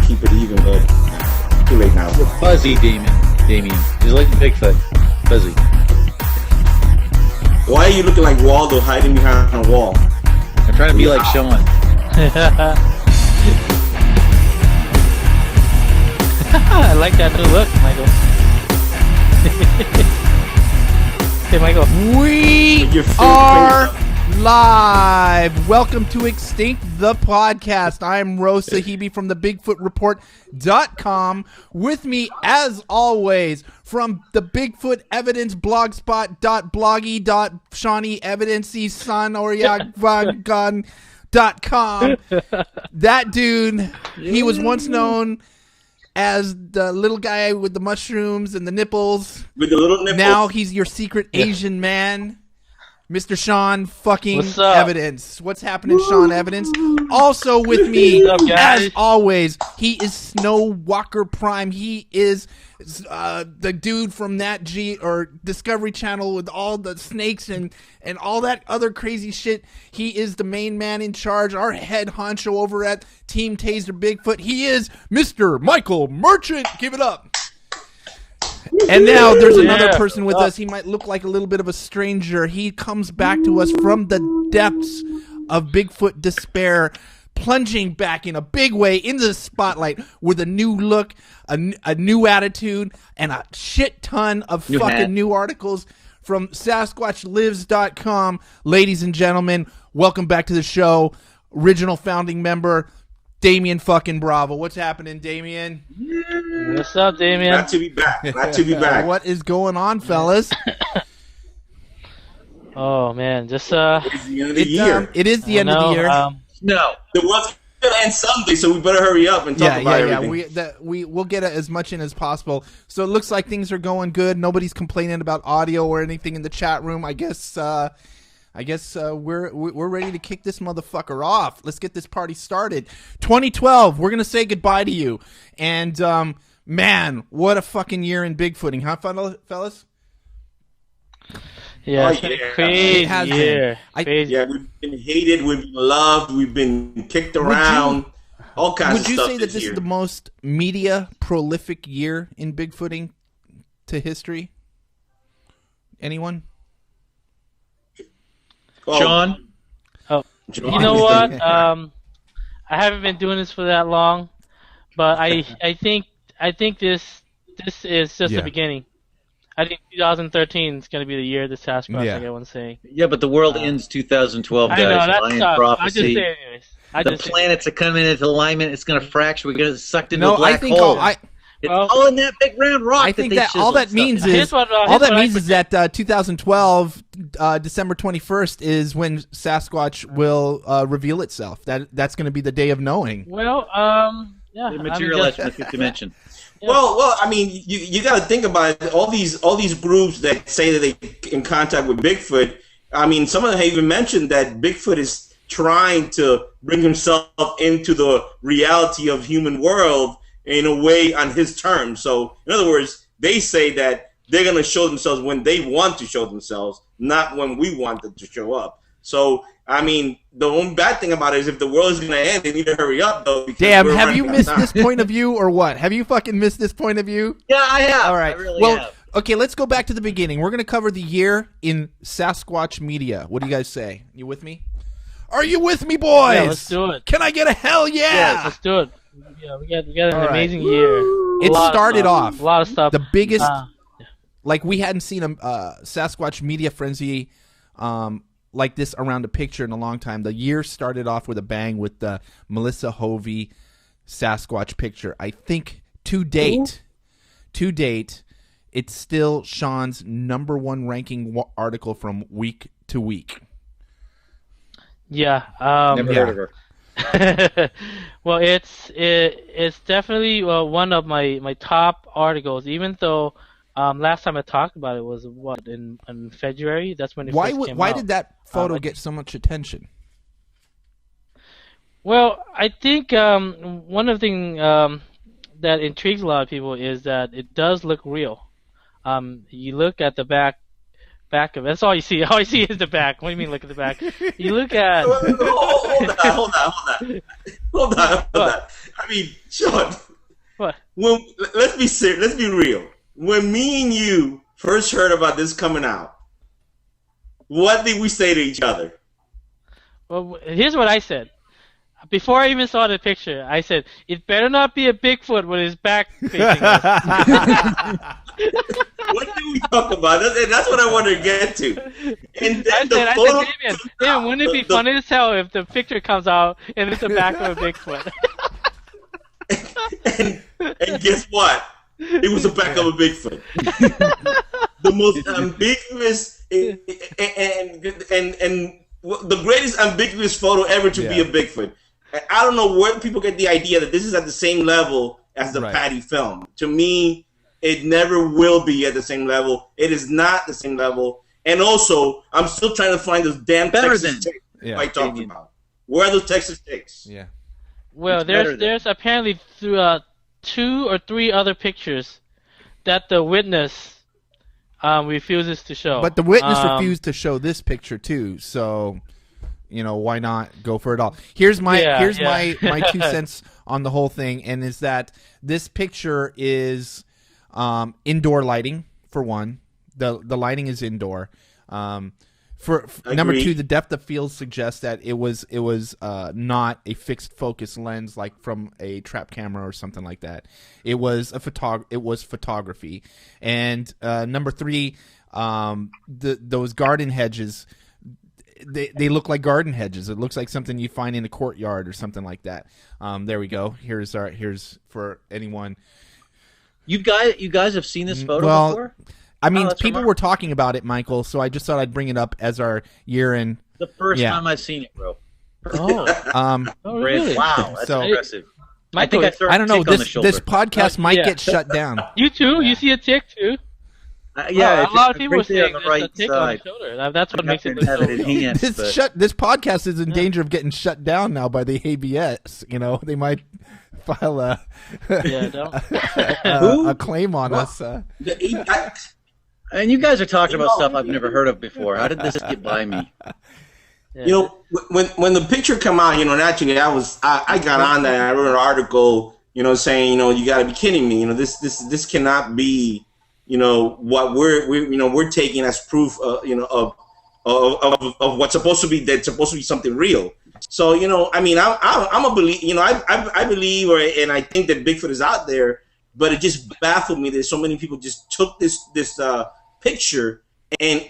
keep it even, but too late now. You're fuzzy, Damien. He's like Bigfoot. Fuzzy. Why are you looking like Waldo hiding behind a wall? I'm trying to be like Sean. I like that new look, Michael. Hey, Michael. We are live. Welcome to Extinct the Podcast. I'm Rose Sahibi from the BigfootReport.com. With me, as always, from the Bigfoot Evidence Blogspot.bloggy.Shawnee Evidency Sonoryagvan.com. That dude, he was once known as the little guy with the mushrooms and the nipples. With the little nipples. Now he's your secret Asian man, Mr. Sean fucking Evidence. What's happening, Sean Evidence? Also with me, as always, he is Snow Walker Prime. He is the dude from Nat G or Discovery Channel with all the snakes and all that other crazy shit. He is the main man in charge, our head honcho over at Team Taser Bigfoot. He is Mr. Michael Merchant. Give it up. And now there's another person with us. He might look like a little bit of a stranger. He comes back to us from the depths of Bigfoot despair, plunging back in a big way into the spotlight with a new look, a new attitude, and a shit ton of new articles from SasquatchLives.com. Ladies and gentlemen, welcome back to the show. Original founding member, Damien fucking Bravo. What's happening, Damien? What's up, Damien? Glad to be back. What is going on, fellas? Oh man, just It's the end of the year. It is the end of the year. No. The world's gonna end someday, so we better hurry up and talk about everything. We'll get as much in as possible. So it looks like things are going good. Nobody's complaining about audio or anything in the chat room. I guess we're ready to kick this motherfucker off. Let's get this party started. 2012, we're gonna say goodbye to you. And man, what a fucking year in Bigfooting, huh, fellas? Yeah, it's been a crazy year. We've been hated, we've been loved, we've been kicked around, all kinds of stuff. Would you say that this is the most media prolific year in Bigfooting to history? Anyone? Sean? You know what? I haven't been doing this for that long, but I think this is just the beginning. I think 2013 is going to be the year of the Sasquatch, like everyone's saying. Yeah, but the world ends 2012, guys. I know, that's Lion tough. prophecy. I just say anyways. The planets are coming into alignment. It's going to fracture. We're going to get sucked into a black hole. It's all in that big round rock. I think that all that means is that 2012, December 21st, is when Sasquatch will reveal itself. That's going to be the day of knowing. Well, yeah. It materialized from the fifth dimension. Yeah. Well, I mean, you got to think about it. All these groups that say that they in contact with Bigfoot. I mean, some of them have even mentioned that Bigfoot is trying to bring himself into the reality of human world in a way on his terms. So, in other words, they say that they're going to show themselves when they want to show themselves, not when we want them to show up. So, I mean, the only bad thing about it is if the world is going to end, they need to hurry up, though. Damn, have you missed this point of view or what? Have you fucking missed this point of view? Yeah, I have. All right. I really have. Okay, let's go back to the beginning. We're going to cover the year in Sasquatch media. What do you guys say? You with me? Are you with me, boys? Yeah, let's do it. Can I get a hell yeah? Yeah, let's do it. Yeah, we got an amazing year. It started off. A lot of stuff. The biggest, like we hadn't seen a Sasquatch media frenzy like this around a picture in a long time. The year started off with a bang with the Melissa Hovey Sasquatch picture. I think to date, it's still Sean's #1 ranking article from week to week. Yeah. Never heard of her. Well, it's definitely one of my top articles. Even though last time I talked about it was in February. That's when it first came out. Why did that photo get so much attention? Well, I think one of the things that intrigues a lot of people is that it does look real. You look at the back of it. That's all you see. All you see is the back. What do you mean look at the back? You look at... Hold on. I mean, Sean. What? Let's be serious. Let's be real. When me and you first heard about this coming out, what did we say to each other? Well, here's what I said. Before I even saw the picture, I said, it better not be a Bigfoot with his back facing us. What did we talk about? That's what I want to get to. And then I said, David, wouldn't it be funny as hell if the picture comes out and it's the back of a Bigfoot? and guess what? It was the back of a Bigfoot. The most ambiguous and the greatest ambiguous photo ever to be a Bigfoot. I don't know where people get the idea that this is at the same level as the Patty film. To me, it never will be at the same level. It is not the same level. And also, I'm still trying to find those damn Texas chicks I talked about. Where are those Texas chicks? Yeah. Well, there's apparently 2 or 3 other pictures that the witness refuses to show. But the witness refused to show this picture too, so why not go for it all? Here's my my 2 cents on the whole thing, and is that this picture is indoor lighting for one. The lighting is indoor. For number 2, the depth of field suggests that it was not a fixed focus lens like from a trap camera or something like that. It was photography. And number 3, those garden hedges, they look like garden hedges. It looks like something you find in a courtyard or something like that. There we go. Here's for anyone. You guys have seen this photo before? I mean, people were talking about it, Michael, so I just thought I'd bring it up as our year-end. The first time I've seen it, bro. Really? Wow, that's impressive. Michael, I don't know. This podcast might get shut down. You too? You see a tick too? A lot of people are saying on the right a tick side. on the shoulder. That's what makes it look so real. This podcast is in danger of getting shut down now by the ABS. They might file a claim on us. And you guys are talking about stuff I've never heard of before. How did this get by me? When the picture come out, naturally I got on that. I wrote an article, saying, you got to be kidding me. This cannot be, what we're taking as proof, of what's supposed to be, that's supposed to be something real. So, I mean, I'm a believe, I believe, and I think that Bigfoot is out there, but it just baffled me that so many people just took this picture and,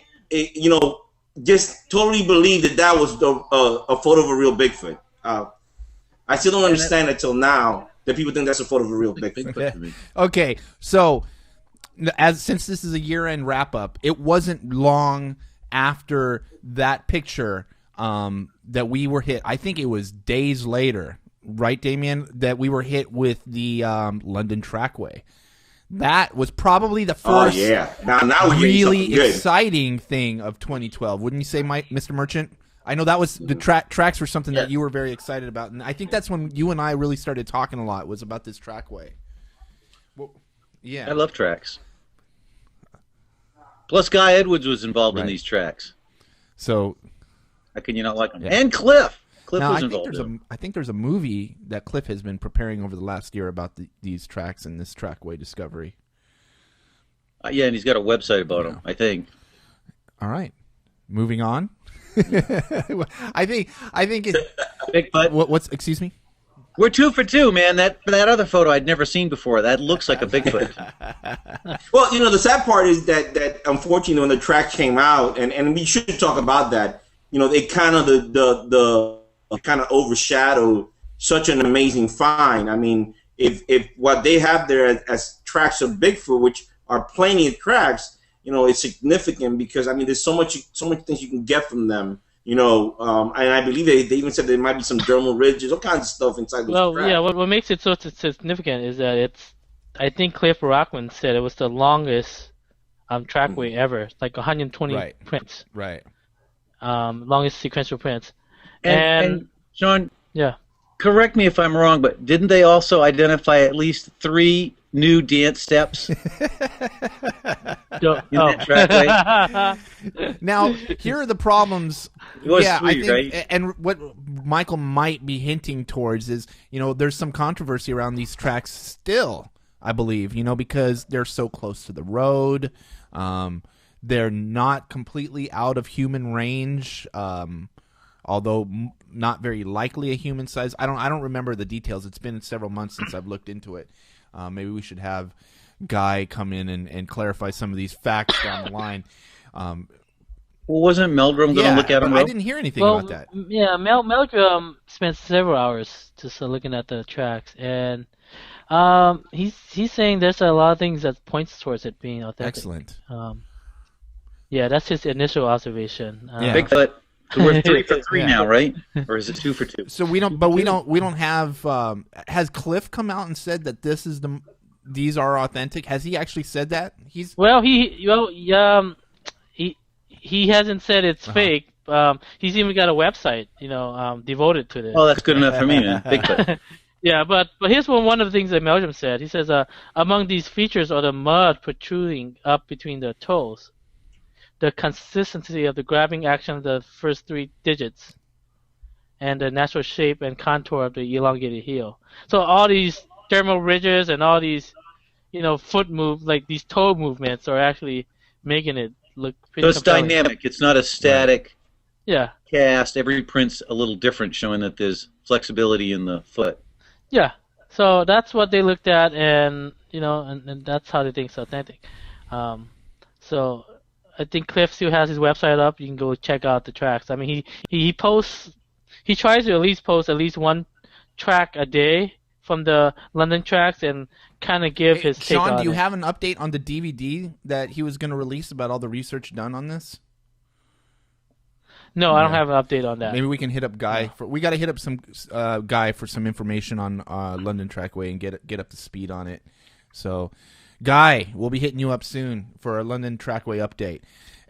just totally believed that was a photo of a real Bigfoot. I still don't understand until now that people think that's a photo of a real Bigfoot. Okay, so since this is a year-end wrap-up, it wasn't long after that picture that we were hit. I think it was days later, right, Damien, that we were hit with the London trackway. That was probably the first now really exciting thing of 2012. Wouldn't you say, Mr. Merchant? I know that was the tracks were something that you were very excited about, and I think that's when you and I really started talking a lot, was about this trackway. Well, I love tracks. Plus, Guy Edwards was involved in these tracks. So, how can you not like him? Yeah. And Cliff. I think there's a movie that Cliff has been preparing over the last year about these tracks and this trackway discovery. And he's got a website about them, I think. All right, moving on. I think it's Bigfoot. What's excuse me? We're 2 for 2, man. That other photo I'd never seen before. That looks like a Bigfoot. Well, the sad part is that unfortunately when the track came out, and we should talk about that. It kind of the overshadowed such an amazing find. I mean, if what they have there as tracks of Bigfoot, which are plenty of tracks, it's significant because I mean, there's so much things you can get from them. And I believe they even said there might be some dermal ridges, all kinds of stuff inside those tracks. Yeah, what makes it so significant is that I think Cliff Rockman said it was the longest trackway ever, like 120 prints. Right. Longest sequential prints. And Sean, correct me if I'm wrong, but didn't they also identify at least 3 new dance steps in that trackway? Now, here are the problems. Yeah, I think, right? And what Michael might be hinting towards is, there's some controversy around these tracks still, I believe, because they're so close to the road. They're not completely out of human range, although not very likely a human size. I don't remember the details. It's been several months since I've looked into it. Maybe we should have Guy come in and clarify some of these facts down the line. Well, wasn't Meldrum going to look at them? I didn't hear anything about that. Yeah, Meldrum spent several hours just looking at the tracks, and he's saying there's a lot of things that points towards it being authentic. Excellent. Yeah, that's his initial observation. Bigfoot. So we're 3 for 3 now, right? Or is it 2 for 2? So we don't have. Has Cliff come out and said that these are authentic? Has he actually said that? He hasn't said it's fake. He's even got a website, devoted to this. Oh, that's good enough for me, man. Bigfoot. Yeah, but here's one of the things that Meldrum said. He says, among these features are the mud protruding up between the toes, the consistency of the grabbing action of the first 3 digits, and the natural shape and contour of the elongated heel. So all these dermal ridges and all these, foot these toe movements are actually making it look pretty So it's compelling. dynamic. It's not a static Yeah. cast. Every print's a little different, showing that there's flexibility in the foot. Yeah. So that's what they looked at, and and that's how they think it's authentic. So I think Cliff still has his website up. You can go check out the tracks. I mean, he tries to at least post at least 1 track a day from the London tracks and kind of give his take on it. Sean, do you have an update on the DVD that he was going to release about all the research done on this? No, I don't have an update on that. Maybe we can hit up Guy. We got to hit up some Guy for some information on London Trackway and get up to speed on it. So, Guy, we'll be hitting you up soon for a London Trackway update.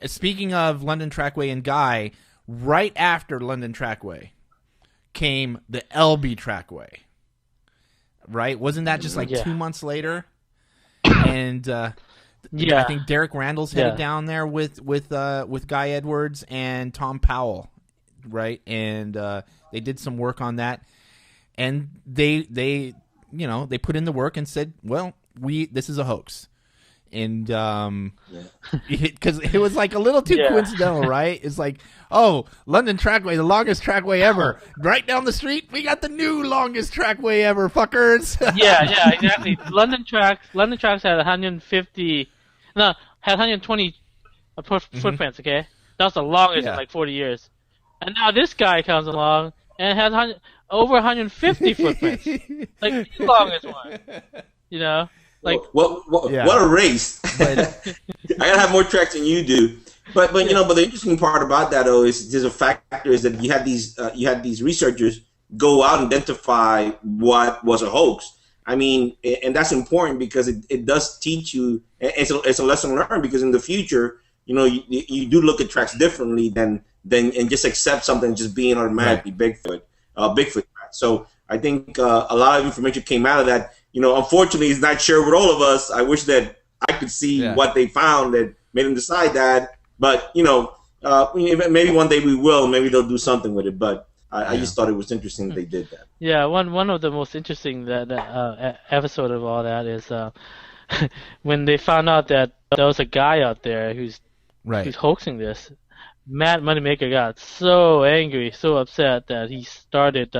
Speaking of London Trackway and Guy, right after London Trackway came the LB Trackway. Right? Wasn't that just 2 months later? And I think Derek Randall's headed down there with Guy Edwards and Tom Powell, right? And they did some work on that, and they put in the work and said, well, this is a hoax. And because it was like a little too coincidental, right? It's like, oh, London Trackway, the longest trackway ever. Right down the street, we got the new longest trackway ever, fuckers. yeah, exactly. London tracks had 120 footprints. Okay, that was the longest in like 40 years. And now this guy comes along and has over 150 footprints, like the longest one. Like what a race! I gotta have more tracks than you do. But the interesting part about that though is there's a factor is that you had these researchers go out and identify what was a hoax. I mean, and that's important because it does teach you. It's a lesson learned because in the future, you do look at tracks differently than and just accept something just being automatically Bigfoot track. So I think a lot of information came out of that. Unfortunately, it's not shared with all of us. I wish that I could see what they found that made them decide that. But maybe one day we will. Maybe they'll do something with it. But I just thought it was interesting that they did that. Yeah, one of the most interesting episode of all that is when they found out that there was a guy out there who's hoaxing this. Matt Moneymaker got so angry, so upset that he started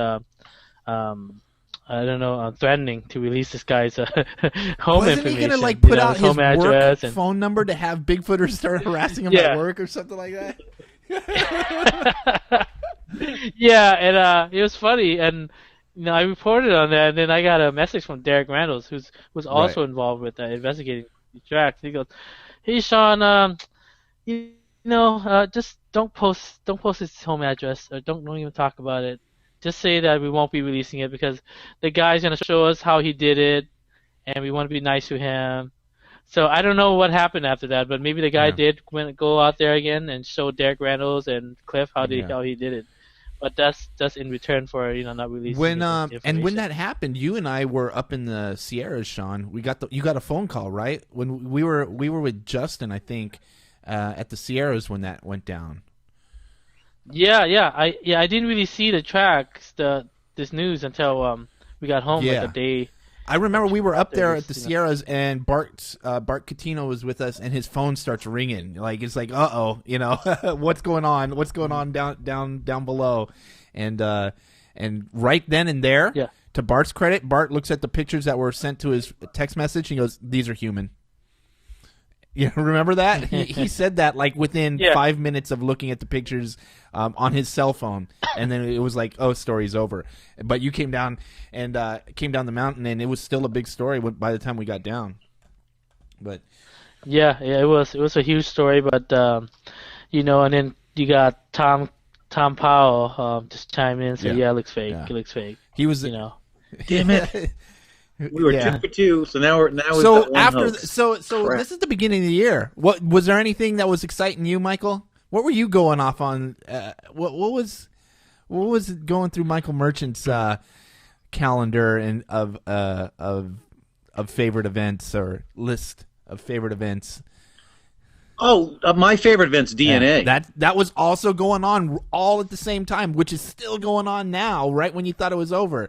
threatening to release this guy's home information. Wasn't he going to put out his work phone number to have Bigfooters start harassing him at work or something like that? Yeah, and it was funny, and I reported on that, and then I got a message from Derek Randall, who was also involved with investigating the tracks. He goes, "Hey Sean, just don't post his home address, or don't even talk about it. Just say that we won't be releasing it because the guy's gonna show us how he did it, and we want to be nice to him." So I don't know what happened after that, but maybe the guy did go out there again and show Derek Randalls and Cliff how he did it. But that's in return for not releasing. When that happened, you and I were up in the Sierras, Sean. You got a phone call, right? When we were with Justin, I think, at the Sierras when that went down. Yeah. I didn't really see the tracks, this news until we got home like a day. I remember we were up there at the Sierras, and Bart Catino was with us, and his phone starts ringing. Like it's like, what's going on? What's going on down below? And right then and there, to Bart's credit, Bart looks at the pictures that were sent to his text message, and he goes, "These are human." You remember that? He said that like within 5 minutes of looking at the pictures on his cell phone, and then it was like, oh, story's over. But you came down the mountain, and it was still a big story by the time we got down. But it was a huge story. But and then you got Tom Powell just chime in and say, it looks fake. It looks fake. He was, damn it. We were 2 for 2, so now we've so got one after hoax. so this is the beginning of the year. What was there anything that was exciting you, Michael? What were you going off on? What was going through Michael Merchant's calendar and of favorite events or list of favorite events? Oh, my favorite event's DNA. That was also going on all at the same time, which is still going on now. Right when you thought it was over.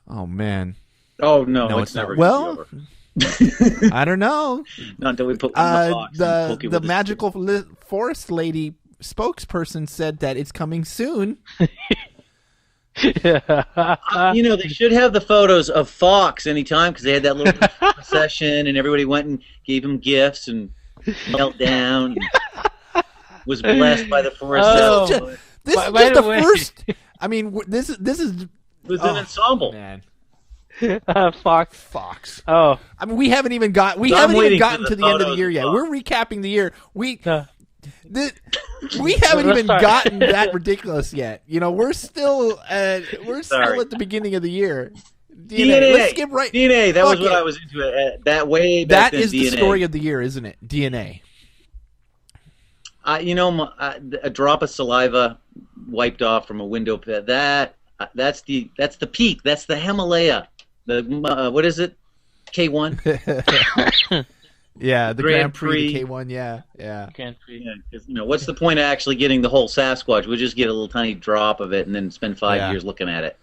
Oh man. Oh no, it's never well. Gonna be over. I don't know. Not until we put the magical forest lady spokesperson said that it's coming soon. They should have the photos of Fox anytime because they had that little session and everybody went and gave him gifts and knelt down and was blessed by the forest. This is just the first. I mean, this is. It was an ensemble, man. Fox. Oh, I mean, we haven't even gotten to the end of the year yet. We're recapping the year. We haven't even gotten that ridiculous yet. We're still at the beginning of the year. DNA. Let's skip right. DNA. That was what I was into. That way back then. That is the story of the year, isn't it? DNA. A drop of saliva wiped off from a window pit. That's the peak. That's the Himalaya. The what is it? K1. Yeah, the Grand Prix, the K1. Yeah. Grand Prix. Yeah, what's the point of actually getting the whole Sasquatch? We'll just get a little tiny drop of it and then spend 5 years looking at it.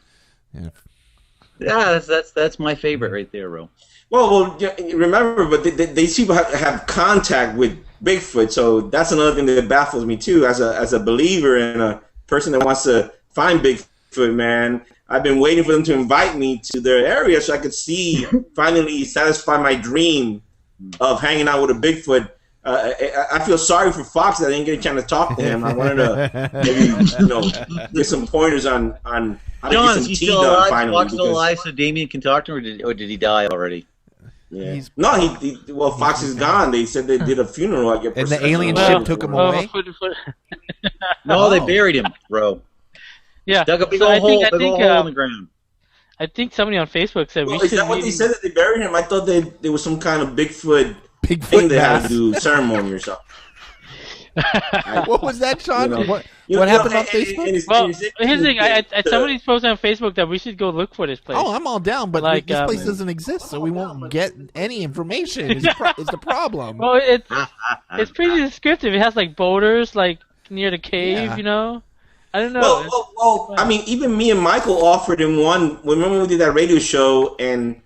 Yeah, that's my favorite right there, Ro. Well, remember, but these people have contact with Bigfoot, so that's another thing that baffles me too. As a believer and a person that wants to find Bigfoot, man, I've been waiting for them to invite me to their area so I could finally satisfy my dream of hanging out with a Bigfoot. I feel sorry for Fox that I didn't get a chance to talk to him. I wanted to maybe get some pointers on how to get some tea done finally. Fox still alive so Damien can talk to him, or did he die already? Yeah. No, Fox is gone. They said they did a funeral. And the alien ship took him away? No, they buried him, bro. Yeah. Dug a big old hole in the ground. I think somebody on Facebook said is that what they said, that they buried him? I thought there was some kind of Bigfoot thing they had to do, ceremony or something. What was that, Sean? What happened on Facebook? Well, here's the thing. Somebody's posting on Facebook that we should go look for this place. Oh, I'm all down, but this place doesn't exist, so we won't get any information. Is the problem? Well, it's pretty descriptive. It has like boulders, like near the cave. I don't know. Well, I mean, even me and Michael offered him one. Remember we did that radio show, and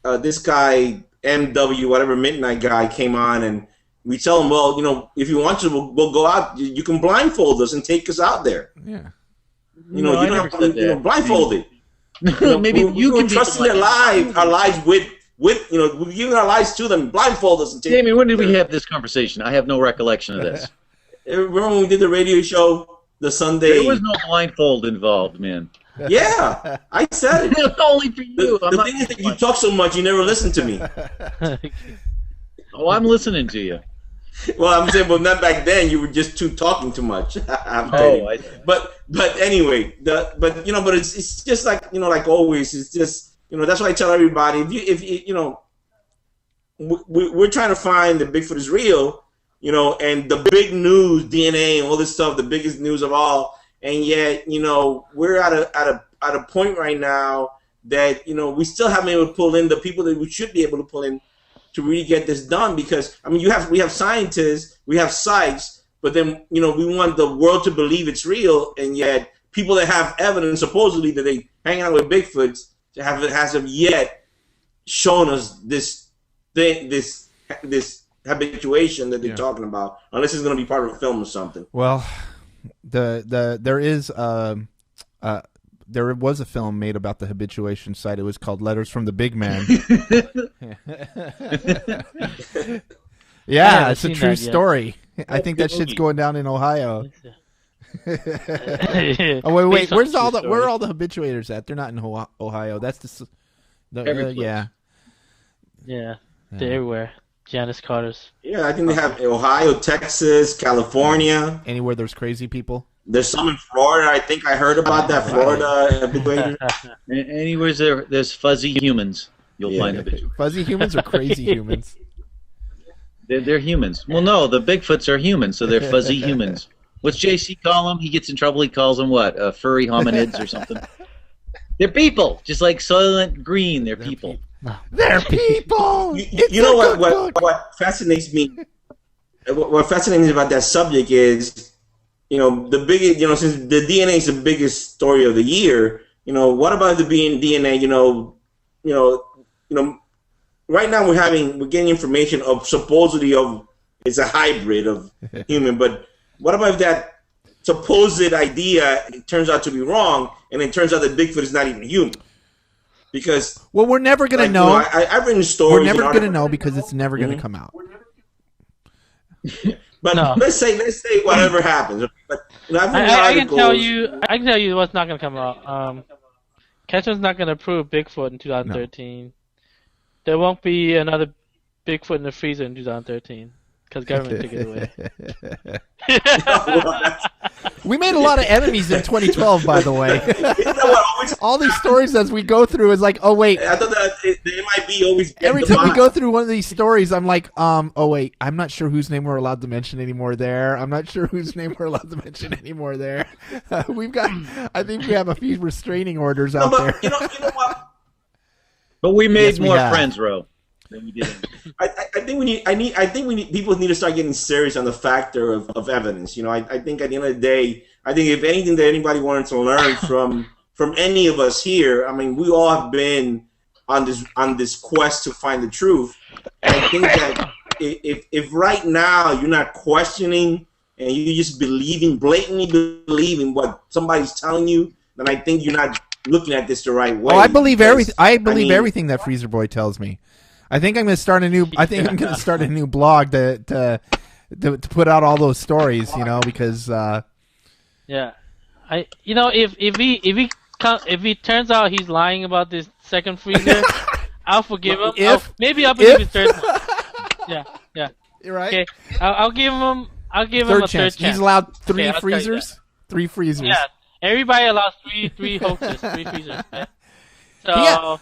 this guy MW, whatever midnight guy, came on, and we tell him, well, if you want to, we'll go out. You can blindfold us and take us out there. Yeah. You don't have to blindfolded. Maybe you can trust our lives with we're giving our lives to them. Blindfold us and take. Damien, when did we have this conversation? I have no recollection of this. Remember when we did the radio show the Sunday? There was no blindfold involved, man. Yeah, I said it. Only for you. The thing is that you talk so much, you never listen to me. Oh, I'm listening to you. Well, I'm saying, well, not back then. You were just talking too much. But anyway, but it's just like like always. It's just that's why I tell everybody if we're trying to find that Bigfoot is real, and the big news, DNA and all this stuff, the biggest news of all, and yet we're at a point right now that we still haven't been able to pull in the people that we should be able to pull in to really get this done, because I mean we have scientists, we have sites, but then we want the world to believe it's real, and yet people that have evidence supposedly that they hang out with Bigfoots hasn't yet shown us this thing, this habituation that they're talking about, unless it's going to be part of a film or something. Well, there was a film made about the habituation site. It was called Letters from the Big Man. Yeah, it's a true story. I think that shit's going down in Ohio. Oh wait, where are all the habituators at? They're not in Ohio. That's yeah, they're everywhere. Janice Carter's. Yeah, I think they have Ohio, Texas, California. Anywhere there's crazy people. There's some in Florida. I think I heard about that Florida habituator. Anywhere there's fuzzy humans, you'll find habituators. Fuzzy humans or crazy humans? They're humans. Well, no, the Bigfoots are humans, so they're fuzzy humans. What's JC call them? He gets in trouble. He calls them what? Furry hominids or something. They're people, just like Soylent Green. They're people. They're people. You know what fascinates me? What fascinates me about that subject is, the biggest, since the DNA is the biggest story of the year. What about the DNA? Right now we're getting information of supposedly it's a hybrid of human, but what about if that supposed idea turns out to be wrong, and it turns out that Bigfoot is not even human? Because we're never gonna know. I've written stories. We're never gonna know because it's never gonna come out. But let's say whatever happens. But I can tell you what's not gonna come out. Ketchum's not gonna prove Bigfoot in 2013. No. There won't be another Bigfoot in the freezer in 2013 because government took it away. We made a lot of enemies in 2012, by the way. All these stories as we go through is like, oh wait. I thought that they might be always. Every time we go through one of these stories, I'm like, oh wait, I'm not sure whose name we're allowed to mention anymore there. I'm not sure whose name we're allowed to mention anymore there. I think we have a few restraining orders out there. You know what? But we made more friends, Ro. Than we did. I think people need to start getting serious on the factor of evidence. I think at the end of the day, I think if anything that anybody wanted to learn from any of us here, I mean, we all have been on this quest to find the truth. And I think that if right now you're not questioning and you just blatantly believing what somebody's telling you, then I think you're not looking at this the right way. Oh, I believe everything. I believe everything that Freezer Boy tells me. I think I'm going to start a new. I think I'm going to start a new blog to put out all those stories. Because yeah, if he turns out he's lying about this second freezer, I'll forgive him. Maybe I'll believe his third one. Yeah. You're right. Okay, I'll give him. I'll give him a third chance. He's allowed three freezers. 3 freezers. Yeah. Everybody allows three hoaxes, 3 freezers. Yeah. So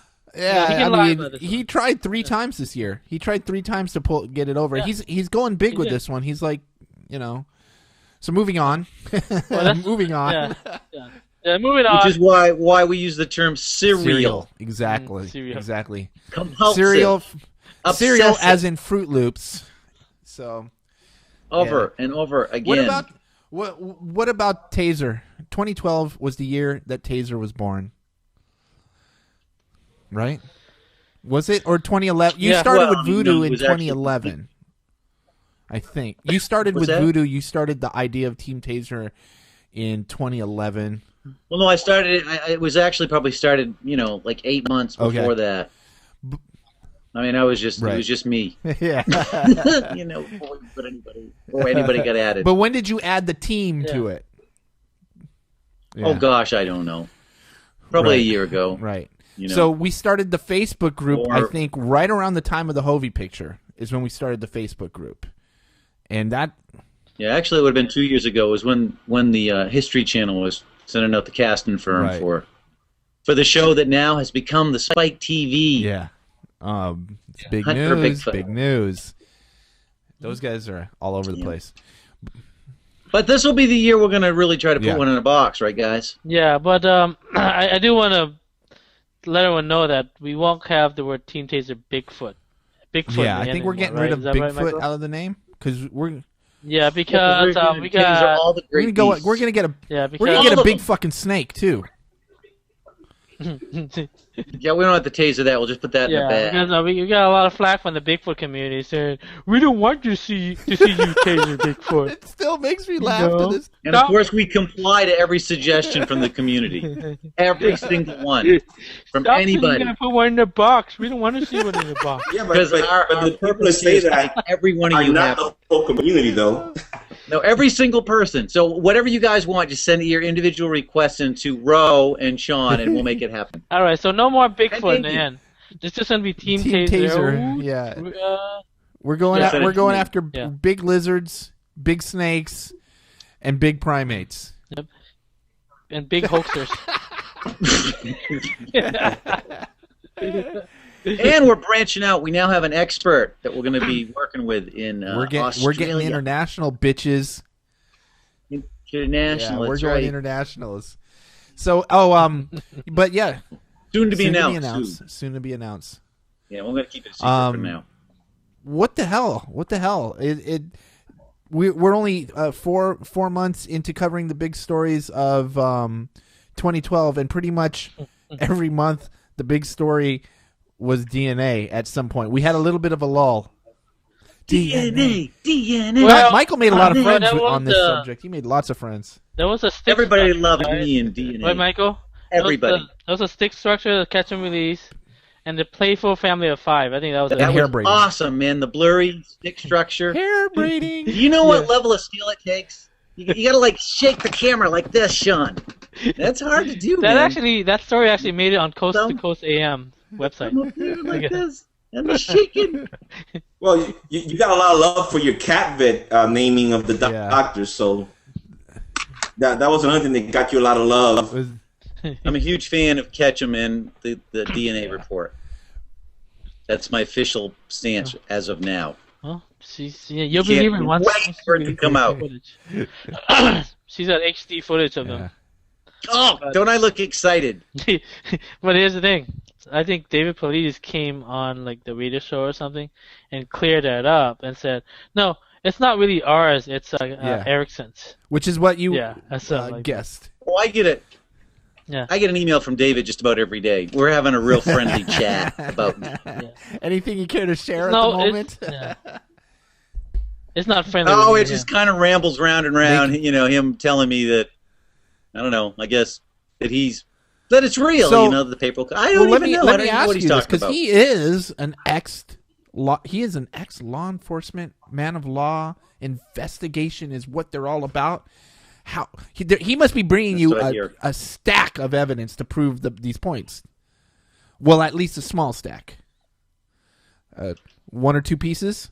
he tried 3 times this year. He tried 3 times to get it over. Yeah. He's going big with this one. He's like, So moving on. Moving on. Yeah, moving on. Which is why we use the term serial. Exactly. Serial. Exactly. Compulsive. Cereal as in Fruit Loops. So over and over again. What about Taser? 2012 was the year that Taser was born. Right? Was it? Or 2011? You started with Voodoo in 2011. I think. You started with Voodoo. You started the idea of Team Taser in 2011. Well, no, I started it was actually probably started, like 8 months before that. I mean, it was just me. Yeah. Before anybody got added. But when did you add the team to it? Yeah. Oh gosh, I don't know. Probably a year ago. Right. So we started the Facebook group, I think, right around the time of the Hovi picture is when we started the Facebook group. And that... Yeah, actually it would have been 2 years ago. It was when the History Channel was sending out the casting firm for the show that now has become the Spike TV. Yeah. Big news. Big news. Those guys are all over the place. But this will be the year we're going to really try to put one in a box, right, guys? Yeah, but I do want to let everyone know that we won't have the word Team Taser Bigfoot Bigfoot. Yeah, I think we're getting rid of Bigfoot out of the name because we're. Yeah, because we got. We're gonna get a big fucking snake too. Yeah, we don't have to taser that. We'll just put that in the bag. Because we got a lot of flack from the Bigfoot community saying we don't want you to see you taser Bigfoot. It still makes me laugh to this. And of course, we comply to every suggestion from the community, every single one from anybody. You're gonna put one in the box. We don't want to see one in the box. Yeah, but the people that say that every one of you not the whole community, though. No, every single person. So whatever you guys want, just send your individual requests into Ro and Sean, and we'll make it happen. All right, so no more Bigfoot, man. It's just gonna be Team Taser. Yeah. We're going after big lizards, big snakes, and big primates. Yep. And big hoaxers. And we're branching out. We now have an expert that we're going to be working with in Australia. We're getting international, bitches. International. Yeah, we're going right. internationals. So, but yeah, soon to be announced. Soon to be announced. Yeah, we're going to keep it secret for now. What the hell? We're only 4 months into covering the big stories of 2012, and pretty much every month the big story was DNA at some point. We had a little bit of a lull. DNA. Well, Michael made a lot of friends on this subject. He made lots of friends. There was a stick Everybody loved me in DNA. Right, Michael? Everybody. There was a stick structure, the Ketchum release, and the playful family of 5. I think that was that was awesome, man. The blurry stick structure. Hair braiding. Do you know what level of skill it takes? You got to like shake the camera like this, Sean. That's hard to do. That story actually made it on Coast to Coast AM website. Like this. And the shaking. Well, you got a lot of love for your cat vet naming of the doctor, so that was another thing that got you a lot of love. I'm a huge fan of Ketchum and the DNA report. That's my official stance as of now. Well, you'll believe it once for it to come out. She's got HD footage of them. Oh, don't I look excited? But here's the thing. I think David Politis came on like the radio show or something and cleared that up and said, no, it's not really ours. It's Erickson's. Which is what you guessed. Oh, I get it. Yeah. I get an email from David just about every day. We're having a real friendly chat about anything you care to share at the moment. It's not friendly. Oh, it just kind of rambles round and round. Him telling me that I don't know. I guess that it's real. So, the paper. I don't even know. Let me ask what he's talking because he is an ex-law enforcement man of law. Investigation is what they're all about. How he must be bringing you a stack of evidence to prove these points. Well, at least a small stack. 1 or 2 pieces.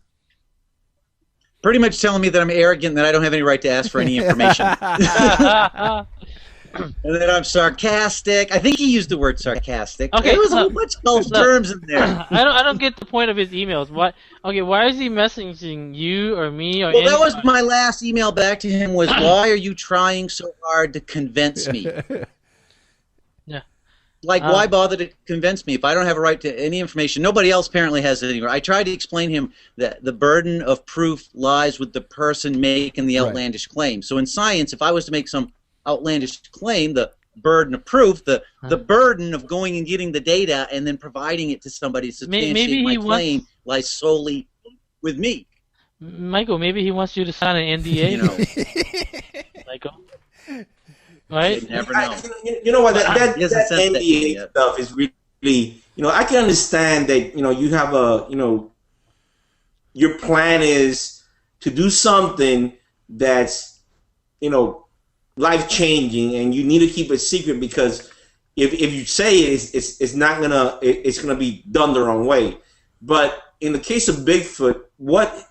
Pretty much telling me that I'm arrogant and that I don't have any right to ask for any information. And that I'm sarcastic. I think he used the word sarcastic. Okay, there was a whole bunch of those terms in there. I don't get the point of his emails. Why is he messaging you or me or? Well, that was my last email back to him. Was why are you trying so hard to convince me? Yeah. Like, why bother to convince me if I don't have a right to any information? Nobody else apparently has it anymore. I tried to explain to him that the burden of proof lies with the person making the outlandish claim. So in science, if I was to make some outlandish claim, the burden of proof, the burden of going and getting the data and then providing it to somebody to substantiate my claim lies solely with me. Michael, maybe he wants you to sign an NDA. Michael. Right? You never know. You know what? That NDA stuff is really, I can understand that, you have your plan is to do something that's, life-changing, and you need to keep it secret because if you say it's not gonna be done the wrong way. But in the case of Bigfoot,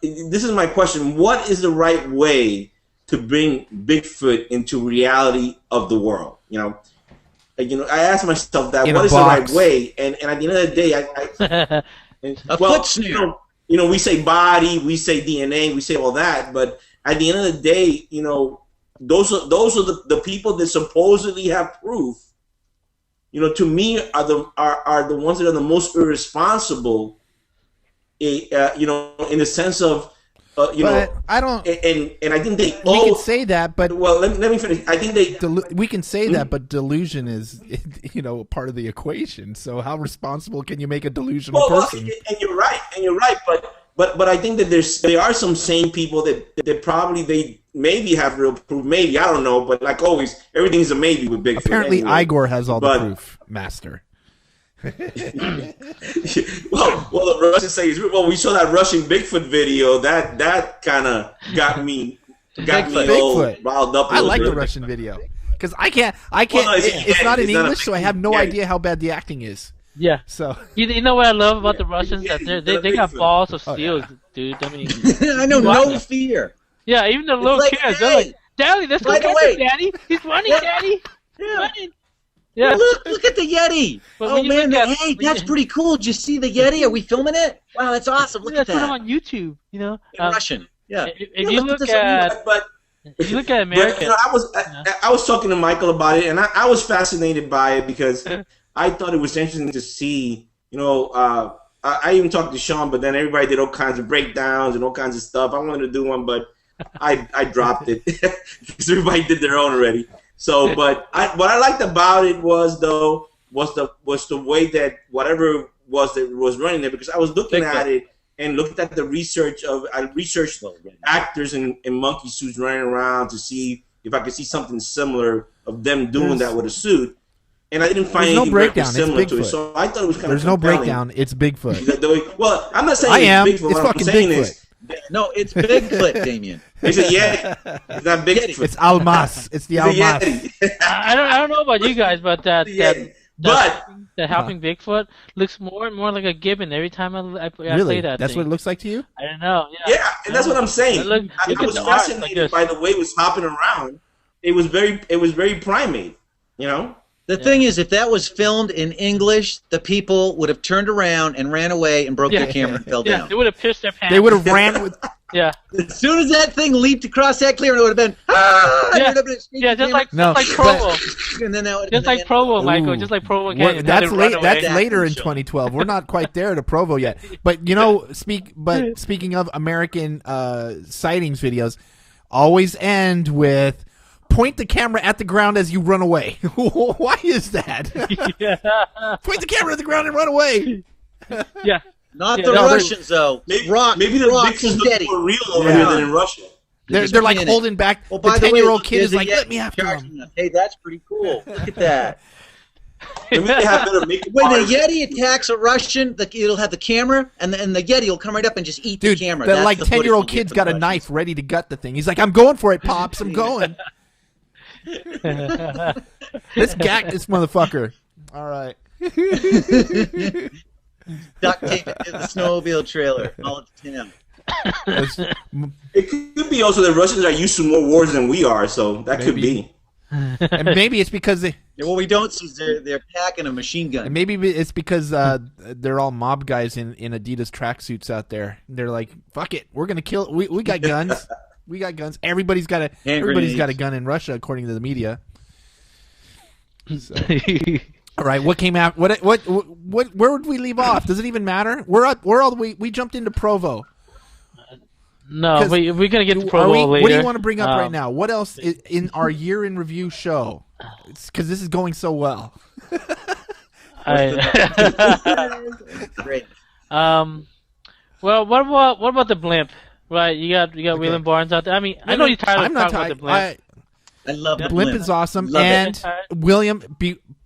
this is my question: what is the right way to bring Bigfoot into reality of the world? I ask myself that: what is the right way? And at the end of the day, foot snare. We say body, we say DNA, we say all that, but at the end of the day, those are the people that supposedly have proof. To me, are the ones that are the most irresponsible in the sense of, I don't. And I think they. We can say that, but well, let me finish. I think they. We can say that, but delusion is, part of the equation. So how responsible can you make a delusional person? And you're right. But I think that there are some sane people that probably they maybe have real proof. Maybe, I don't know. But like always, everything's a maybe with Bigfoot. Apparently, anyway. Igor has all the proof, master. well, the Russians say we saw that Russian Bigfoot video. That kind of got me all riled up. I like the Russian video because I can't. Well, no, it's not in English, so I have no idea how bad the acting is. Yeah. So you know what I love about the Russians? That they got balls of steel, dude. I mean, I know, no fear. Yeah, even the little kids, they're like, "Daddy, let's go catch him, Daddy. He's running, Daddy. He's running." Yeah. Look at the Yeti. Oh man, hey, that's pretty cool. Did you see the Yeti? Are we filming it? Wow, that's awesome. Look at that. Put it on YouTube. In Russian. Yeah. If you look at American, I was talking to Michael about it, and I was fascinated by it because I thought it was interesting to see. I even talked to Sean, but then everybody did all kinds of breakdowns and all kinds of stuff. I wanted to do one, but I dropped it because everybody did their own already. So, but what I liked about it was the way that whatever was that was running there, because I was looking at it and looked at the research of I researched actors in monkey suits running around to see if I could see something similar of them doing that with a suit, and I didn't find anything similar to it. So I thought it was kind of There's no breakdown. It's Bigfoot. Well, I'm not saying it's Bigfoot. It's what fucking I'm saying Bigfoot. is. No, it's Bigfoot, Damien. It's a yeti. It's not Bigfoot. It's almas. It's the almas. I don't know about you guys, but that helping Bigfoot looks more and more like a gibbon every time I play that. That's what it looks like to you? I don't know. Yeah, and that's what I'm saying. I was fascinated by the way it was hopping around. It was very primate. The thing is, if that was filmed in English, the people would have turned around and ran away and broke their camera and fell down. They would have pissed their pants. They would have ran with. Yeah. As soon as that thing leaped across that clearing, it would have been. Just like Provo. And then that would just like Provo, Michael. Just like Provo Canyon. That's later in 2012. We're not quite there to Provo yet. But speaking of American sightings videos, always end with. Point the camera at the ground as you run away. Why is that? Point the camera at the ground and run away. Yeah. Not the Russians, though. Maybe the Bigfoot's more real over here than in Russia. They're like holding back. The 10-year-old kid is like, let me have him. Hey, that's pretty cool. Look at that. When the Yeti attacks a Russian, it'll have the camera, and the Yeti will come right up and just eat the camera. That like 10-year-old kid's got a knife ready to gut the thing. He's like, I'm going for it, Pops. I'm going. Let's gag this motherfucker. All right. Duct tape it to the snowmobile trailer. All it's him. It could be also the Russians are used to more wars than we are, so that could be. And maybe it's because what we don't see is they're packing a machine gun. And maybe it's because they're all mob guys in Adidas tracksuits out there. They're like, fuck it, we're gonna kill. We got guns. We got guns. Everybody's got a gun in Russia, according to the media. So. All right, what came out? What? Where would we leave off? Does it even matter? We jumped into Provo. No, we're gonna get to Provo later. What do you want to bring up right now? What else is in our year in review show? Because this is going so well. Great. Well, what about the blimp? Right, you got William Barnes out there. I mean, I know you're tired of talking about the blimp. I love the blimp. Is awesome. And William,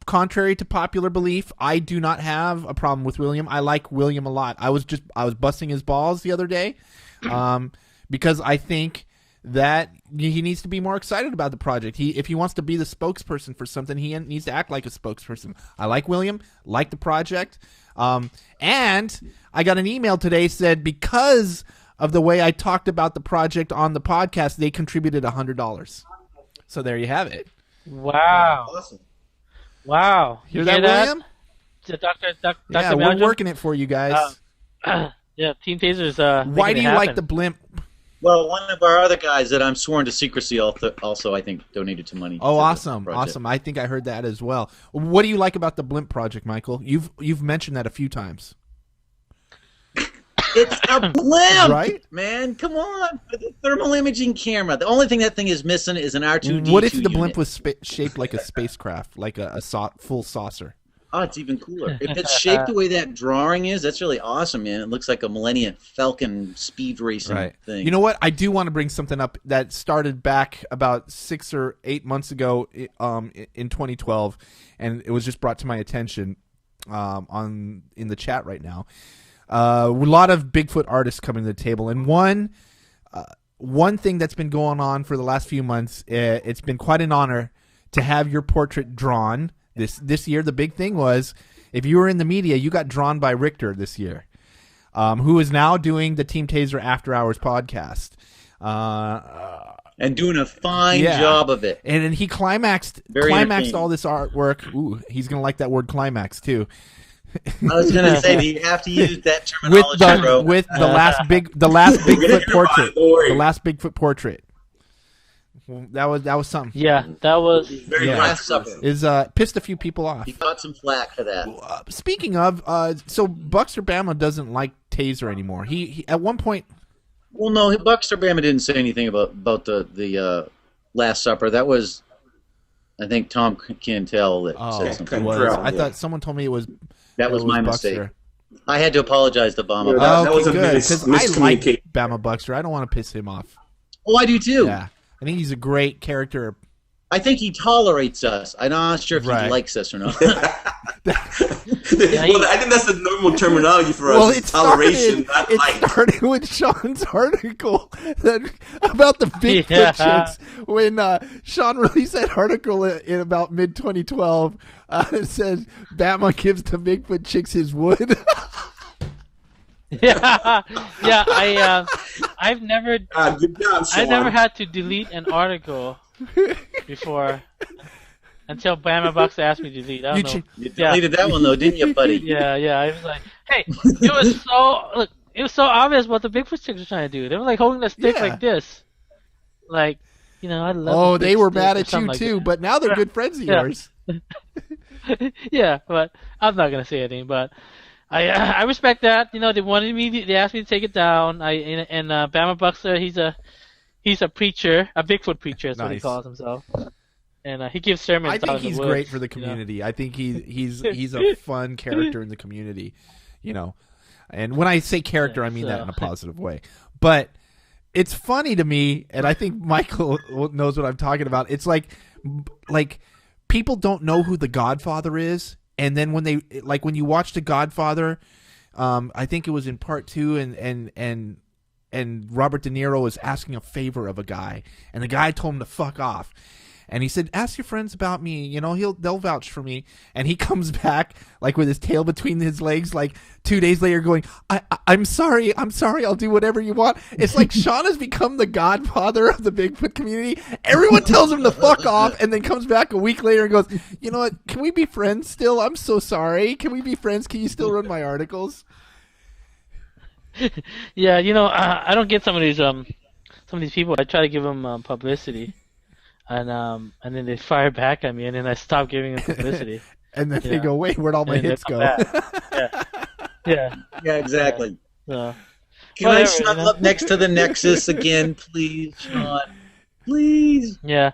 contrary to popular belief, I do not have a problem with William. I like William a lot. I was busting his balls the other day, because I think that he needs to be more excited about the project. If he wants to be the spokesperson for something, he needs to act like a spokesperson. I like William, like the project, and I got an email today said because of the way I talked about the project on the podcast, they contributed $100. So there you have it. Wow. Awesome. Wow. Hear that, William? Dr. Yeah, we're working it for you guys. Yeah, Team Taser's why do you like the blimp? Well, one of our other guys that I'm sworn to secrecy also I think donated some money. Oh, awesome. Awesome. I think I heard that as well. What do you like about the blimp project, Michael? You've mentioned that a few times. It's a blimp, right? Man, come on. With a thermal imaging camera. The only thing that thing is missing is an R2-D2 What if the unit. blimp was shaped like a spacecraft, like a full saucer? Oh, it's even cooler. If it's shaped the way that drawing is, that's really awesome, man. It looks like a Millennium Falcon speed racing thing. You know what? I do want to bring something up that started back about 6 or 8 months ago in 2012, and it was just brought to my attention in the chat right now. A lot of Bigfoot artists coming to the table, and one thing that's been going on for the last few months, it's been quite an honor to have your portrait drawn. This year, the big thing was, if you were in the media, you got drawn by Richter this year, who is now doing the Team Taser After Hours podcast. And doing a fine job of it. And he climaxed all this artwork. Ooh, he's going to like that word climax, too. I was going to say, you have to use that terminology, bro. With the last Bigfoot portrait. The last Bigfoot portrait. That was something. Yeah, that was very Last Supper. Pissed a few people off. He got some flack for that. Speaking of, so Buckster Bama doesn't like Taser anymore. He at one point. Well, no, Buckster Bama didn't say anything about the Last Supper. That was, I think, Tom Cantel that said something. I thought someone told me it was. That was my Buckster. mistake. I had to apologize to Bama. That was good because I like Bama Buckster. I don't want to piss him off. Oh, I do too. Yeah. I think he's a great character. I think he tolerates us. I'm not sure if he likes us or not. Well, I think that's the normal terminology for us. Well, toleration, it started with Sean's article about the Bigfoot chicks. When Sean released that article in about mid-2012, it says, Bama gives the Bigfoot chicks his wood. I've never good job, Sean. I've never had to delete an article before until Bama Bucks asked me to delete. I don't know. You deleted that one though, didn't you, buddy? Yeah. I was like, hey, it was so obvious what the Bigfoot chicks were trying to do. They were like holding the stick like this, like I love. Oh, they were mad at you too, but now they're good friends of yours. Yeah, but I'm not gonna say anything, but. I respect that. They wanted me. They asked me to take it down. Bama Buckster, he's a preacher, a Bigfoot preacher. That's what he calls himself. And he gives sermons. I think he's great for the community. I think he's a fun character in the community. And when I say character, I mean that in a positive way. But it's funny to me, and I think Michael knows what I'm talking about. It's like people don't know who the Godfather is. And then when you watch The Godfather, I think it was in part 2, and Robert De Niro was asking a favor of a guy, and the guy told him to fuck off, and he said, "Ask your friends about me, they'll vouch for me." And he comes back with his tail between his legs, 2 days later, going, "I'm sorry, I'll do whatever you want." It's like Sean has become the Godfather of the Bigfoot community. Everyone tells him to fuck off, and then comes back a week later and goes, "You know what? Can we be friends still? I'm so sorry. Can we be friends? Can you still run my articles?" Yeah, I don't get some of these people. I try to give them publicity. And then they fire back at me, and then I stop giving them publicity. And then they go, "Wait, where'd all my hits go?" Yeah, exactly. So, can I snuggle up next to the Nexus again, please, Sean? Please. Yeah,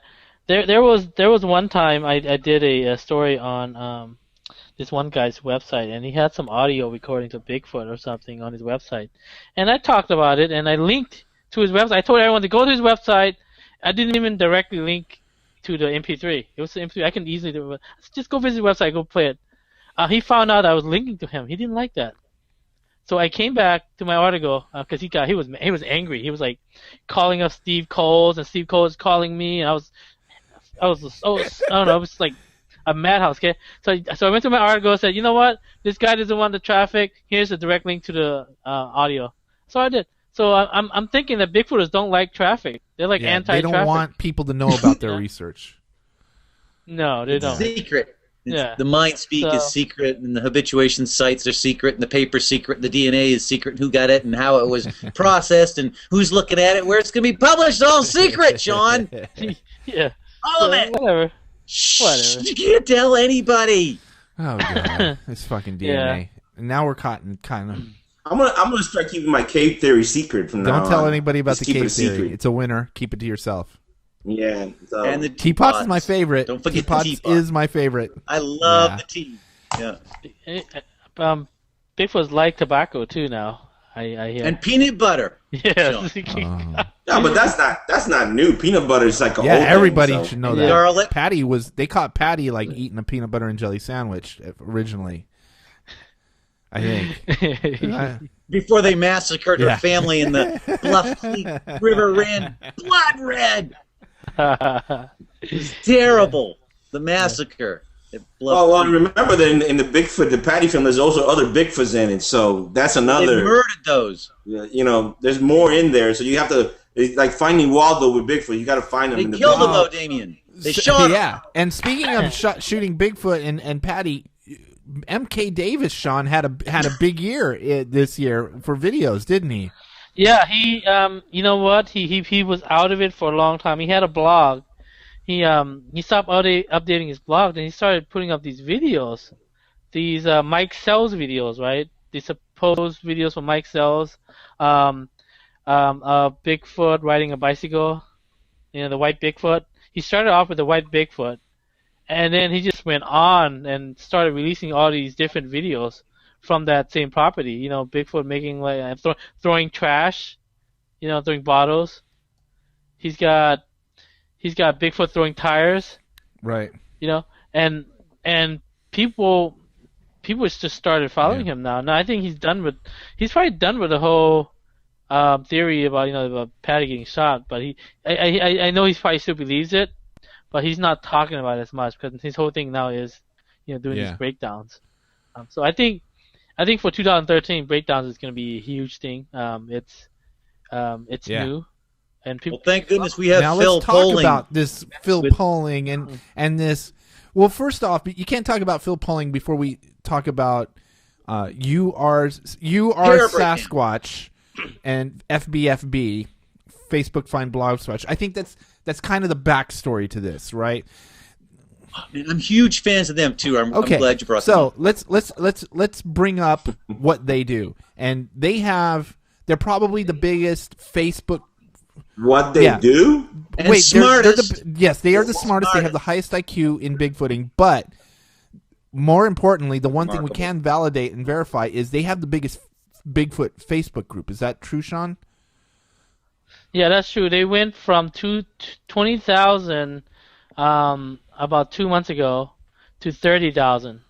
there was one time I did a story on this one guy's website, and he had some audio recordings of Bigfoot or something on his website, and I talked about it, and I linked to his website. I told everyone to go to his website. I didn't even directly link to the MP3. It was the MP3. I can easily do it. Just go visit his website, go play it. He found out I was linking to him. He didn't like that. So I came back to my article because he was angry. He was calling up Steve Coles, and Steve Coles calling me. And I was I don't know. It was like a madhouse. Okay, so I went to my article and said, you know what? This guy doesn't want the traffic. Here's a direct link to the audio. So I did. So I'm thinking that Bigfooters don't like traffic. They're anti-traffic. They don't want people to know about their research. No, they don't. Secret. The mind speak is secret, and the habituation sites are secret, and the paper's secret, and the DNA is secret, and who got it, and how it was processed, and who's looking at it, where it's going to be published. All secret, Sean. Yeah. All of it. Whatever. You can't tell anybody. Oh, God. It's fucking DNA. And now we're caught in kind of... I'm gonna start keeping my cave theory secret from now on. Don't tell anybody about Just the keep cave it secret. theory. It's a winner. Keep it to yourself. Yeah. So. And the Teapots is my favorite. Don't forget Teapots the teapot. is my favorite. I love the tea. Yeah. Bigfoot's like tobacco too now. I hear. And peanut butter. Yes. Yeah, but that's not new. Peanut butter is like a Yeah, whole everybody thing, so. should know that. Garlic. They caught Patty like eating a peanut butter and jelly sandwich originally. I think. Before they massacred her family in the Bluff Creek River ran blood red. It was terrible. The massacre. Oh, well, remember that in the Bigfoot, the Patty film, there's also other Bigfoots in it, so that's another. They murdered those. You know, there's more in there, so you have to, like finding Waldo with Bigfoot, you got to find them. They killed him, though, Damien. They shot him. Yeah, and speaking of shooting Bigfoot and Patty, MK Davis, Sean, had a big year this year for videos, didn't he? Yeah, he you know what? He was out of it for a long time. He had a blog. He stopped updating his blog, and he started putting up these videos, these Mike Sells videos, right? These supposed videos from Mike Sells, Bigfoot riding a bicycle, the white Bigfoot. He started off with the white Bigfoot, and then he just went on and started releasing all these different videos from that same property. Bigfoot making like throwing trash, throwing bottles. He's got Bigfoot throwing tires, right? And people just started following him now. Now I think he's probably done with the whole theory about Patty getting shot. But I know he probably still believes it, but he's not talking about it as much because his whole thing now is doing these breakdowns. So I think for 2013 breakdowns is going to be a huge thing. It's new. And people, well, thank goodness we have now Phil let's talk Poling. about this Phil Poling and this. Well, first off, you can't talk about Phil Poling before we talk about you are Sasquatch and FBFB, Facebook Find Blog Squatch. I think that's kind of the backstory to this, right? I'm huge fans of them too. I'm glad you brought them up. let's bring up what they do, and they're probably the biggest Facebook. What they do? And wait, smartest. They are the smartest. They have the highest IQ in Bigfooting, but more importantly, the one thing we can validate and verify is they have the biggest Bigfoot Facebook group. Is that true, Sean? Yeah, that's true. They went from 20,000 about 2 months ago to 30,000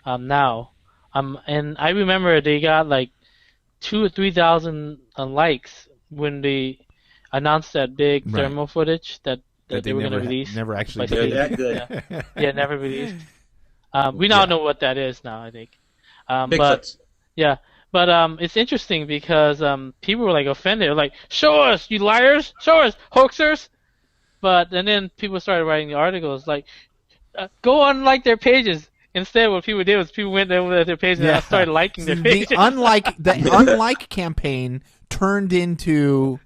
now. And I remember they got like 2,000 or 3,000 likes when they announced that big Dermal footage that they were going to release. Never actually did. That good. Yeah, never released. We now know what that is now, I think. Bigfoots. But it's interesting because people were like offended. They're like, show us, you liars! Show us, hoaxers! And then people started writing the articles like, go on like their pages. Instead, what people did was people went over to their page and started liking their pages. The unlike campaign turned into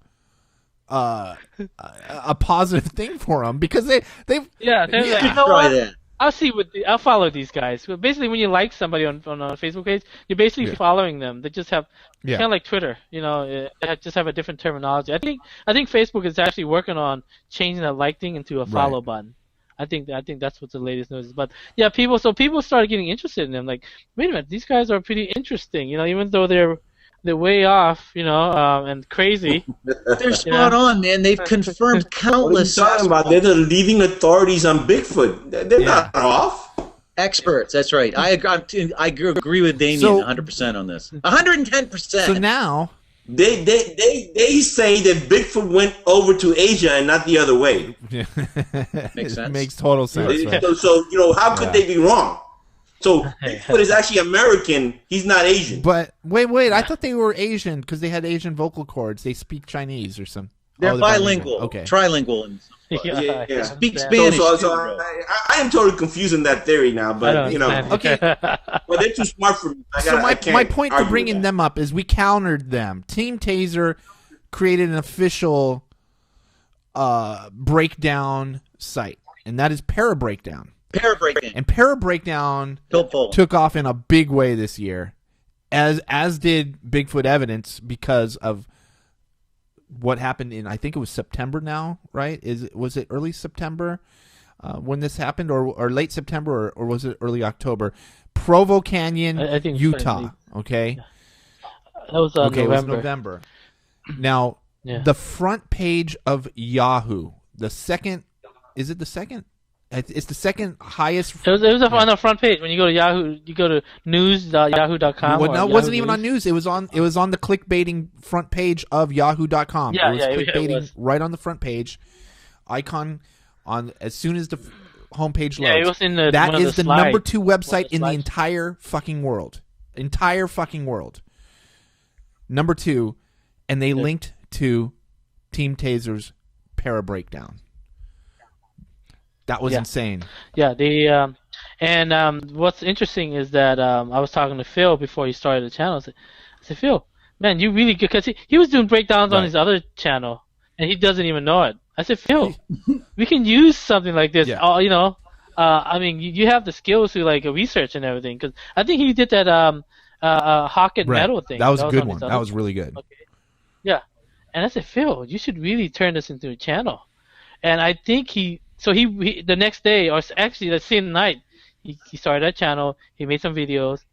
a positive thing for them because they've try that. I'll follow these guys. Basically, when you like somebody on a Facebook page, you're basically following them. They just have kind of like Twitter, they just have a different terminology. I think Facebook is actually working on changing that like thing into a follow button. I think that's what the latest news is. But yeah, people started getting interested in them. Like, wait a minute, these guys are pretty interesting. Even though they're way off, and crazy. They're spot on, man. They've confirmed countless. What are you talking about? They're the leading authorities on Bigfoot. They're not off. Experts. That's right. I agree with Damien 100% on this. 110%. So now they say that Bigfoot went over to Asia and not the other way. Makes sense. Makes total sense. Right? So how could they be wrong? So Bigfoot is actually American. He's not Asian. But wait! I thought they were Asian because they had Asian vocal cords. They speak Chinese or some. They're bilingual. Okay. Trilingual. And yeah. They speak Spanish. So I am totally confusing that theory now. But okay. Well, they're too smart for me. My point for bringing them up is we countered them. Team Taser created an official breakdown site, and that is Parabreakdown. Parabreakdown. And Parabreakdown took off in a big way this year. as did Bigfoot evidence, because of what happened in, I think it was September now, right? Was it early September when this happened, or late September, or was it early October? Provo Canyon, I think Utah. Okay. That was okay. November. It was November. Now, the front page of Yahoo, the second. Is it the second? It's the second highest. It was on the front page. When you go to Yahoo, you go to news.yahoo.com. Well, no, it wasn't even on news. It was on the clickbaiting front page of yahoo.com. Yeah, it was clickbaiting it was. right on the front page. Icon on as soon as the homepage loads. Yeah, it was in the that one is of the the slides. number 2 website in the slides. entire fucking world. Number 2, and they linked to Team Taser's para breakdown. That was insane. Yeah, what's interesting is that I was talking to Phil before he started the channel. I said, Phil, man, you really good, because he was doing breakdowns on his other channel, and he doesn't even know it. I said, Phil, we can use something like this. Yeah. I mean, you have the skills to like research and everything. Because I think he did that Hawk and Metal thing. That was a good on one. his That other was really good. Okay. Yeah, and I said, Phil, you should really turn this into a channel. And I think he the next day, or actually the same night, he started that channel. He made some videos,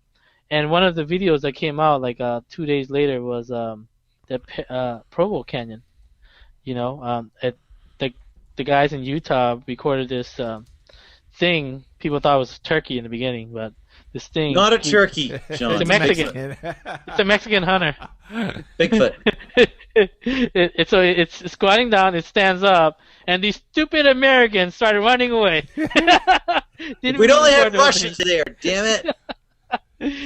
and one of the videos that came out like 2 days later was the Provo Canyon. The guys in Utah recorded this thing. People thought it was a turkey in the beginning, but this thing. Not a turkey, John. It's a Mexican. It's a Mexican hunter. Bigfoot. It's squatting down. It stands up, and these stupid Americans started running away. We'd only have Russians there. Damn it!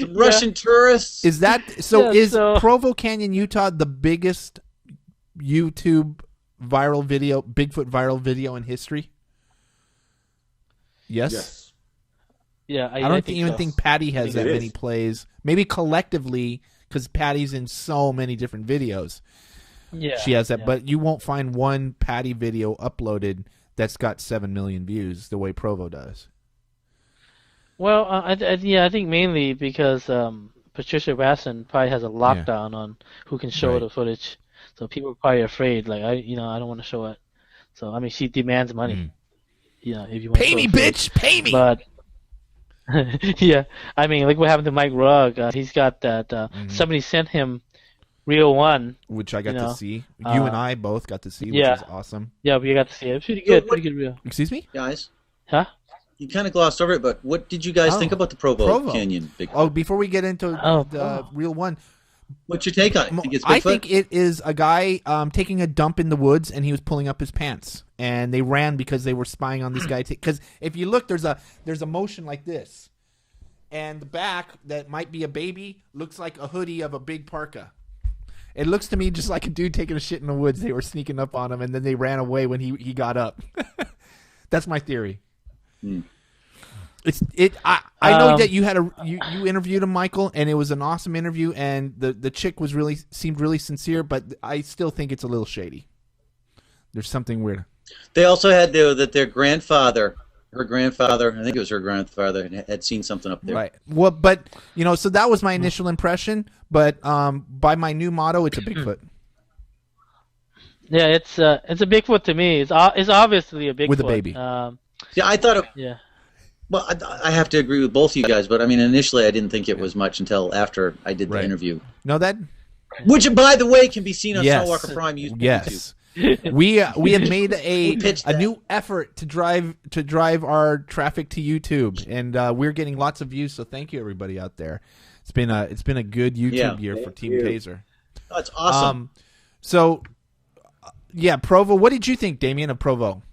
Some Russian tourists. Is that so? Provo Canyon, Utah, the biggest YouTube viral video, Bigfoot viral video in history? Yes. Yeah, I don't even think Patty has that many plays. Maybe collectively, because Patty's in so many different videos. Yeah, she has that, but you won't find one Patty video uploaded that's got 7 million views the way Provo does. Well, I think mainly because Patricia Rassin probably has a lockdown on who can show the footage, so people are probably afraid. Like I don't want to show it. So I mean, she demands money. If you want pay me, bitch, pay me. But yeah, I mean, like what happened to Mike Rugg. He's got that. Somebody sent him Reel 1, which I got to see. You and I both got to see, which is awesome. Yeah, we got to see it. It's pretty good. Pretty good reel. Excuse me, guys. Huh? You kind of glossed over it, but what did you guys think about the Provo Canyon Bigfoot? Oh, before we get into the Reel 1. What's your take on it? Think it's Bigfoot? I think it is a guy taking a dump in the woods, and he was pulling up his pants, and they ran because they were spying on this guy. Because if you look, there's a motion like this, and the back that might be a baby looks like a hoodie of a big parka. It looks to me just like a dude taking a shit in the woods. They were sneaking up on him, and then they ran away when he got up. That's my theory. I know that you had you interviewed him, Michael, and it was an awesome interview, and the chick seemed really sincere, but I still think it's a little shady. There's something weird. They also had that their grandfather, I think it was her grandfather, had seen something up there. Right. Well, but so that was my initial impression, but by my new motto, it's a Bigfoot. Yeah, it's a Bigfoot to me. It's obviously a Bigfoot with a baby. I thought it. Yeah. Well, I have to agree with both of you guys, but I mean, initially I didn't think it was much until after I did the interview. No, which, by the way, can be seen on Snowwalker Prime YouTube. Yes. We have made a new effort to drive our traffic to YouTube, and we're getting lots of views. So thank you, everybody out there. It's been a good YouTube year for Team Taser. Oh, that's awesome. Provo. What did you think, Damien, of Provo?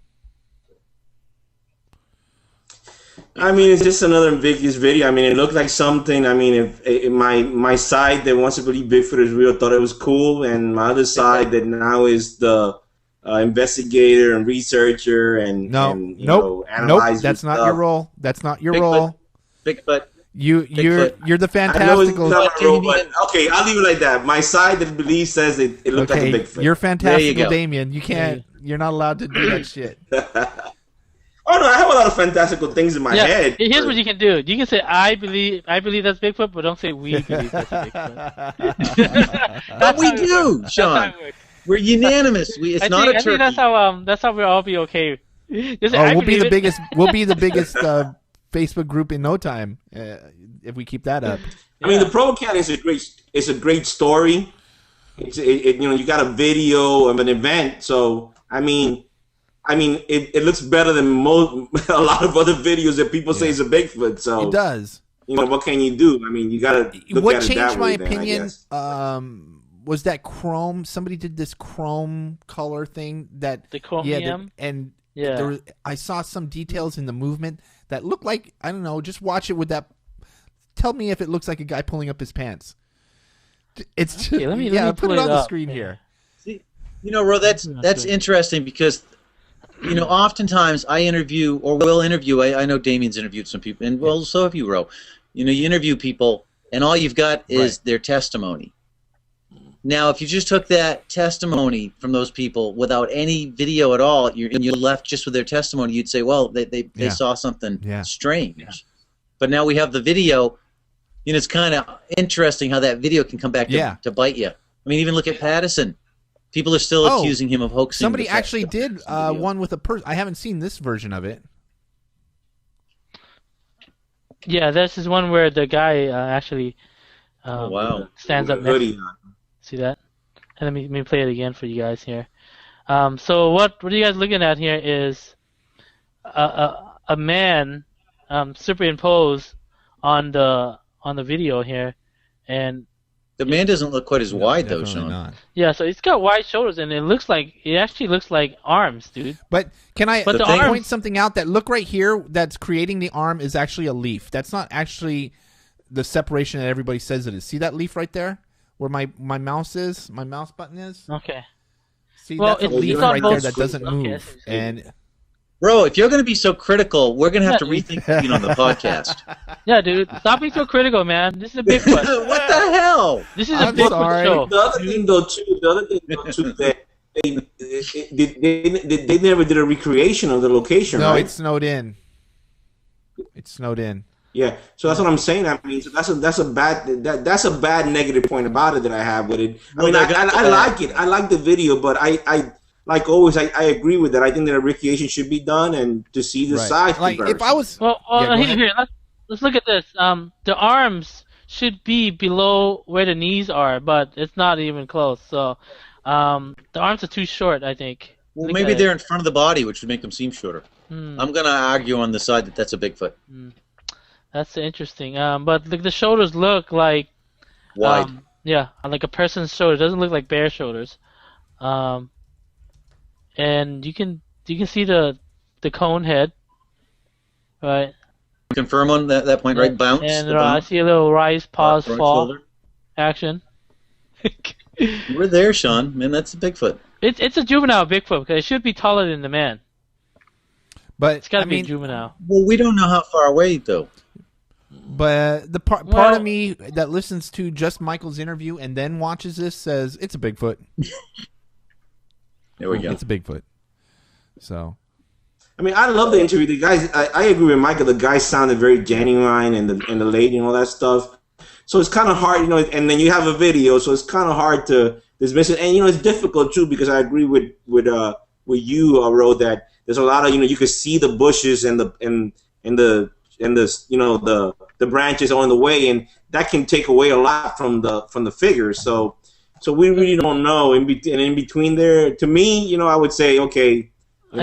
I mean, it's just another ambiguous video. I mean, it looked like something. I mean, if my side that wants to believe Bigfoot is real thought it was cool, and my other side that now is the investigator and researcher and analyzer. That's not your role. That's not your role. Bigfoot. You're the fantastical. Okay, I'll leave it like that. My side that believes says it looked like a Bigfoot. You're fantastical, Damien. You can't. You're not allowed to do that shit. Oh no, I have a lot of fantastical things in my head. Here's what you can do. You can say, I believe that's Bigfoot, but don't say we believe that's Bigfoot. But we do, Sean. We're unanimous. It's not a turkey. I think that's how we'll all be okay. We'll be the biggest Facebook group in no time if we keep that up. I mean, the Provo Canyon is a great story. You got a video of an event, so I mean, it looks better than a lot of other videos that people say is a Bigfoot. So it does. What can you do? I mean, you gotta look what at it changed that my way, opinion was that chrome. Somebody did this chrome color thing that the chromium. I saw some details in the movement that looked like, I don't know. Just watch it with that. Tell me if it looks like a guy pulling up his pants. It's just, let me put it on the screen here. See, Ro, that's interesting because, oftentimes I interview or will interview. I know Damien's interviewed some people, and well, so have you, Ro. You interview people, and all you've got is their testimony. Now, if you just took that testimony from those people without any video at all, and you're left just with their testimony, you'd say, well, they saw something strange. Yeah. But now we have the video. It's kind of interesting how that video can come back to bite you. I mean, even look at Patterson. People are still accusing him of hoaxing. Somebody actually did one with a person. I haven't seen this version of it. Yeah, this is one where the guy actually stands up next. See that? And let me play it again for you guys here. So what are you guys looking at here is a man superimposed on the video here, and the man doesn't look quite as wide though, Sean. Not. Yeah, so it's got wide shoulders, and it actually looks like arms, dude. But can I point something out? That look right here that's creating the arm is actually a leaf. That's not actually the separation that everybody says it is. See that leaf right there? Where my mouse button is? Okay. See, that's a leaf right there that doesn't move. And Bro, if you're going to be so critical, we're going to have to rethink being on the podcast. Yeah, dued. Stop being so critical, man. This is a Bigfoot. What the hell? This is a Bigfoot show. The other thing, though, too, that they never did a recreation of the location, right? No, it's snowed in. It's snowed in. Yeah, so that's what I'm saying. I mean, so that's a bad negative point about it that I have with it. I mean, I like it. I like the video, but I like always, I agree with that. I think that a recreation should be done, and to see the size. Like if I was, here, let's look at this. The arms should be below where the knees are, but it's not even close. So, the arms are too short, I think. Well, maybe they're in front of the body, which would make them seem shorter. I'm gonna argue on the side that that's a Bigfoot. That's interesting. But the shoulders look like wide. Yeah, like a person's shoulder. It doesn't look like bear shoulders. And you can see the cone head, right? Confirm on that point, right? Bounce. And I see a little rise, pause, fall shoulder action. We're there, Sean. Man, that's a Bigfoot. It's a juvenile Bigfoot because it should be taller than the man. But it's got to be juvenile. Well, we don't know how far away though. But the part of me that listens to just Michael's interview and then watches this says it's a Bigfoot. There we go. It's a Bigfoot. So, I mean, I love the interview. The guys, I agree with Michael. The guy sounded very genuine, and the lady and all that stuff. So it's kind of hard, And then you have a video, so it's kind of hard to dismiss it. And it's difficult too because I agree with you, Ro, that there's a lot of you can see the bushes and the branches on the way, and that can take away a lot from the figures. So we really don't know. In between there, to me, I would say, okay, I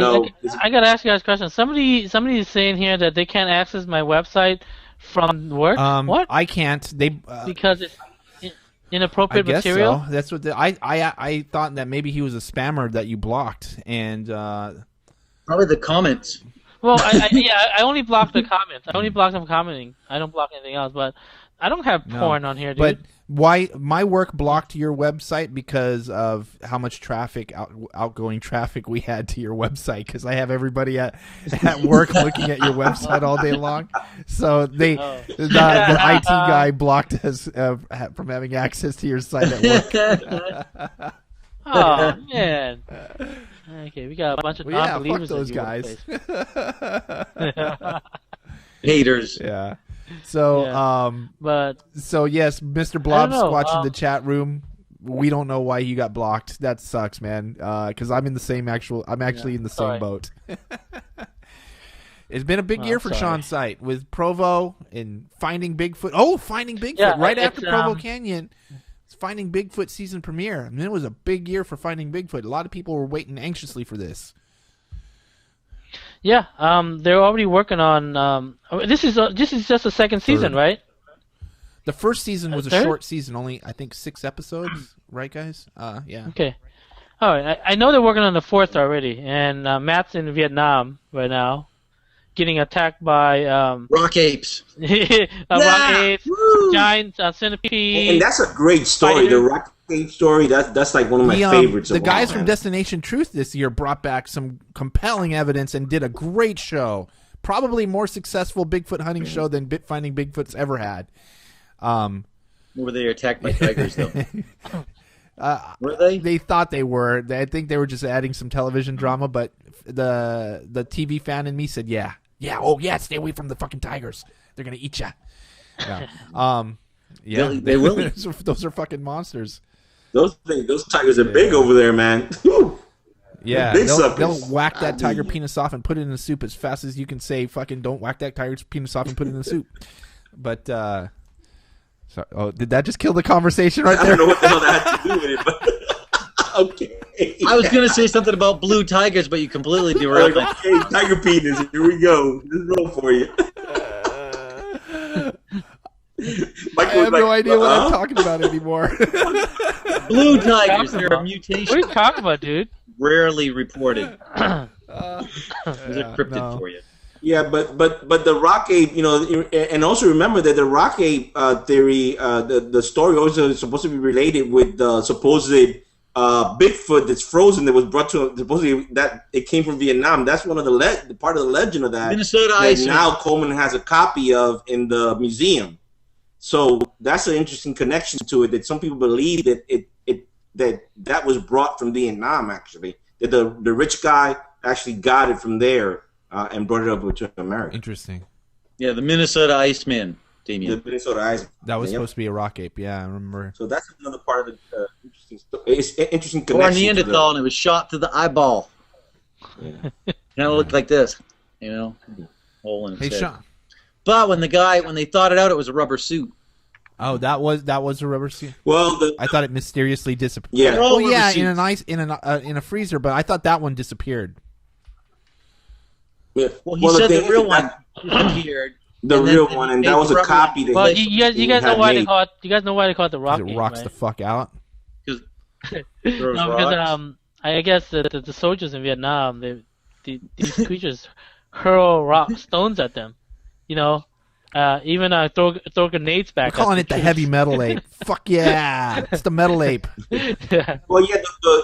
gotta ask you guys a question. Somebody is saying here that they can't access my website from work. What? I can't. Because it's inappropriate material. So. That's what I thought that maybe he was a spammer that you blocked, and probably the comments. Well, I only block the comments. I only block them commenting. I don't block anything else. But I don't have porn on here, dude. But why my work blocked your website because of how much outgoing traffic we had to your website? Because I have everybody at work looking at your website all day long. So the IT guy blocked us from having access to your site at work. Oh man. Okay, we got a bunch of Well, yeah, non-believers fuck those in the guys. Haters. Yeah. So, so yes, Mr. Blob Squatch in the chat room. We don't know why he got blocked. That sucks, man. Because I'm in the same I'm actually in the same boat. It's been a big year for Sean's site with Provo and Finding Bigfoot. Oh, Finding Bigfoot! Yeah, right after Provo Canyon, it's Finding Bigfoot season premiere. I mean, it was a big year for Finding Bigfoot. A lot of people were waiting anxiously for this. Yeah, they're already working on. This is just the second season, right? The first season was a short season, only I think 6 episodes, right, guys? Yeah. Okay. All right, I know they're working on the 4th already, and Matt's in Vietnam right now, getting attacked by rock apes. Rock apes, giant centipede. And that's a great story. The rock ape story. That's like one of my favorites. The guys from Destination Truth this year brought back some compelling evidence and did a great show. Probably more successful Bigfoot hunting show than Finding Bigfoot's ever had. Were they attacked by tigers though? Were they? They thought they were. I think they were just adding some television drama, but the TV fan in me said, yeah, stay away from the fucking tigers. They're gonna eat you. Yeah, they will. Those are fucking monsters. Those tigers are big over there, man. Yeah, they'll whack that tiger penis off and put it in the soup as fast as you can say, fucking don't whack that tiger's penis off and put it in the soup. But, did that just kill the conversation right there? I don't know what the hell that had to do with it, but okay. I was going to say something about blue tigers, but you completely derailed it. Okay, tiger penis, here we go. This is roll for you. I have no idea what I'm talking about anymore. Blue tigers, they're a mutation. What are you talking about, dude? Rarely reported. There's a cryptid for you. Yeah, but the rock ape, and also remember that the rock ape theory, the story also is supposed to be related with the supposed Bigfoot that's frozen that was brought to supposedly that it came from Vietnam. That's one of the part of the legend of that. Minnesota ice. Now Coleman has a copy of in the museum. So that's an interesting connection to it. That some people believe that that was brought from Vietnam. Actually, that the rich guy actually got it from there and brought it over to America. Interesting. Yeah, the Minnesota Iceman, Damien. The Minnesota Iceman. That was supposed to be a rock ape. Yeah, I remember. So that's another part of the interesting story. It's an interesting connection. Or Neanderthal, and it was shot to the eyeball. Yeah. Kind of looked like this, hole in its head. Sean. But when they thought it out, it was a rubber suit. Oh, that was a rubber suit. Well, I thought it mysteriously disappeared. Yeah, in a freezer, but I thought that one disappeared. Yeah. Well, he said the real one disappeared. The real one, and that was a copy. Well, you guys know why they call it. You guys know why they call it the rock? It rocks the fuck out. Because I guess the soldiers in Vietnam, these creatures hurl stones at them. Even throw grenades back. We're calling it the heavy metal ape. Fuck yeah, it's the metal ape. Well, yeah,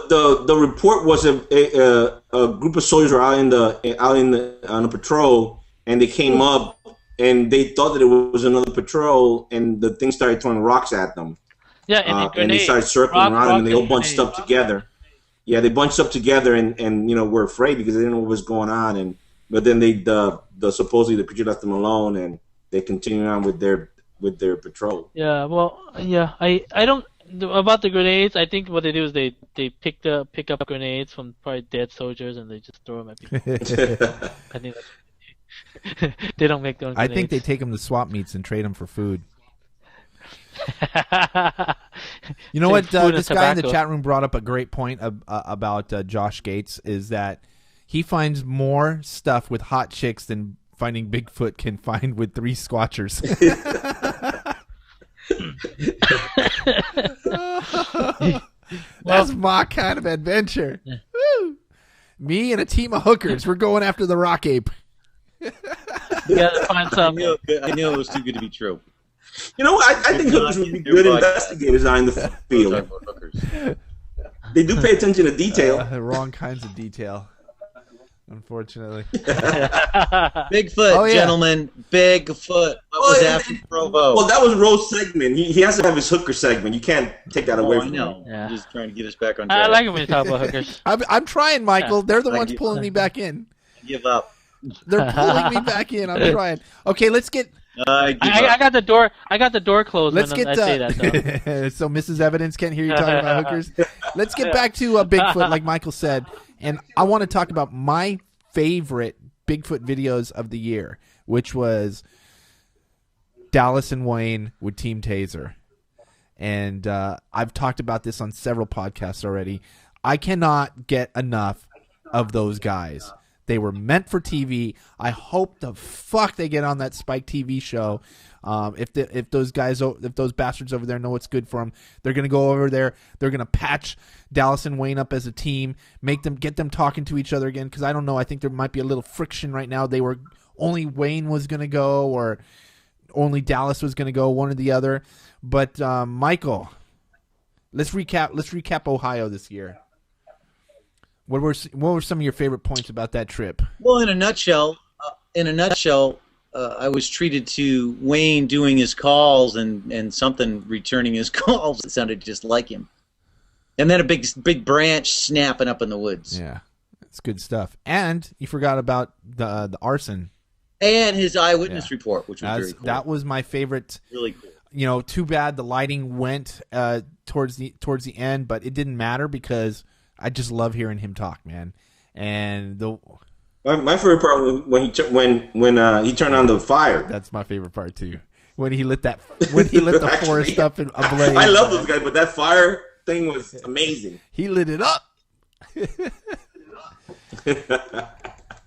the report was a group of soldiers were on a patrol, and they came up, and they thought that it was another patrol, and the thing started throwing rocks at them. Yeah, and they started circling around them, and they all bunched up together. Yeah, they bunched up together, and were afraid because they didn't know what was going on, but then supposedly the creature left them alone, and they continue on with their patrol. Yeah, well, yeah, I don't about the grenades. I think what they do is they pick up grenades from probably dead soldiers and they just throw them at people. I think they don't make their own grenades. I think they take them to swap meets and trade them for food. You know what? This guy in the chat room brought up a great point about Josh Gates is that he finds more stuff with hot chicks than Finding Bigfoot can find with 3 squatchers. That's my kind of adventure. Woo. Me and a team of hookers, we're going after the rock ape. You gotta find something. I knew it was too good to be true. I think hookers would be good investigators out in the field. They do pay attention to detail. The wrong kinds of detail. Unfortunately. Bigfoot, gentlemen. Bigfoot. was after Provo. Well, that was Rose's segment. He has to have his hooker segment. You can't take that away from him. I know. Yeah. I'm just trying to get us back on track. I like it when you talk about hookers. I'm trying, Michael. They're the ones pulling me back in. Give up. They're pulling me back in. I'm trying. Okay, let's get. I got the door. I got the door closed. Let's when get. I say that, though. So Mrs. Evidence can't hear you talking about hookers. Let's get back to Bigfoot, like Michael said, and I want to talk about my favorite Bigfoot videos of the year, which was Dallas and Wayne with Team Taser. And I've talked about this on several podcasts already. I cannot get enough of those guys. They were meant for TV. I hope the fuck they get on that Spike TV show. If those bastards over there know what's good for them, they're gonna go over there. They're gonna patch Dallas and Wayne up as a team, get them talking to each other again. Because I don't know. I think there might be a little friction right now. Only Wayne was gonna go, or only Dallas was gonna go, one or the other. But Michael, let's recap Ohio this year. What were some of your favorite points about that trip? Well, in a nutshell, I was treated to Wayne doing his calls and something returning his calls that sounded just like him, and then a big branch snapping up in the woods. Yeah, it's good stuff. And you forgot about the arson and his eyewitness report, which was very cool. That was my favorite. Really cool. You know, too bad the lighting went towards the end, but it didn't matter because I just love hearing him talk, man. And my favorite part was when he turned on the fire. That's my favorite part too. When he lit the forest up in ablaze. I love those guys, but that fire thing was amazing. He lit it up.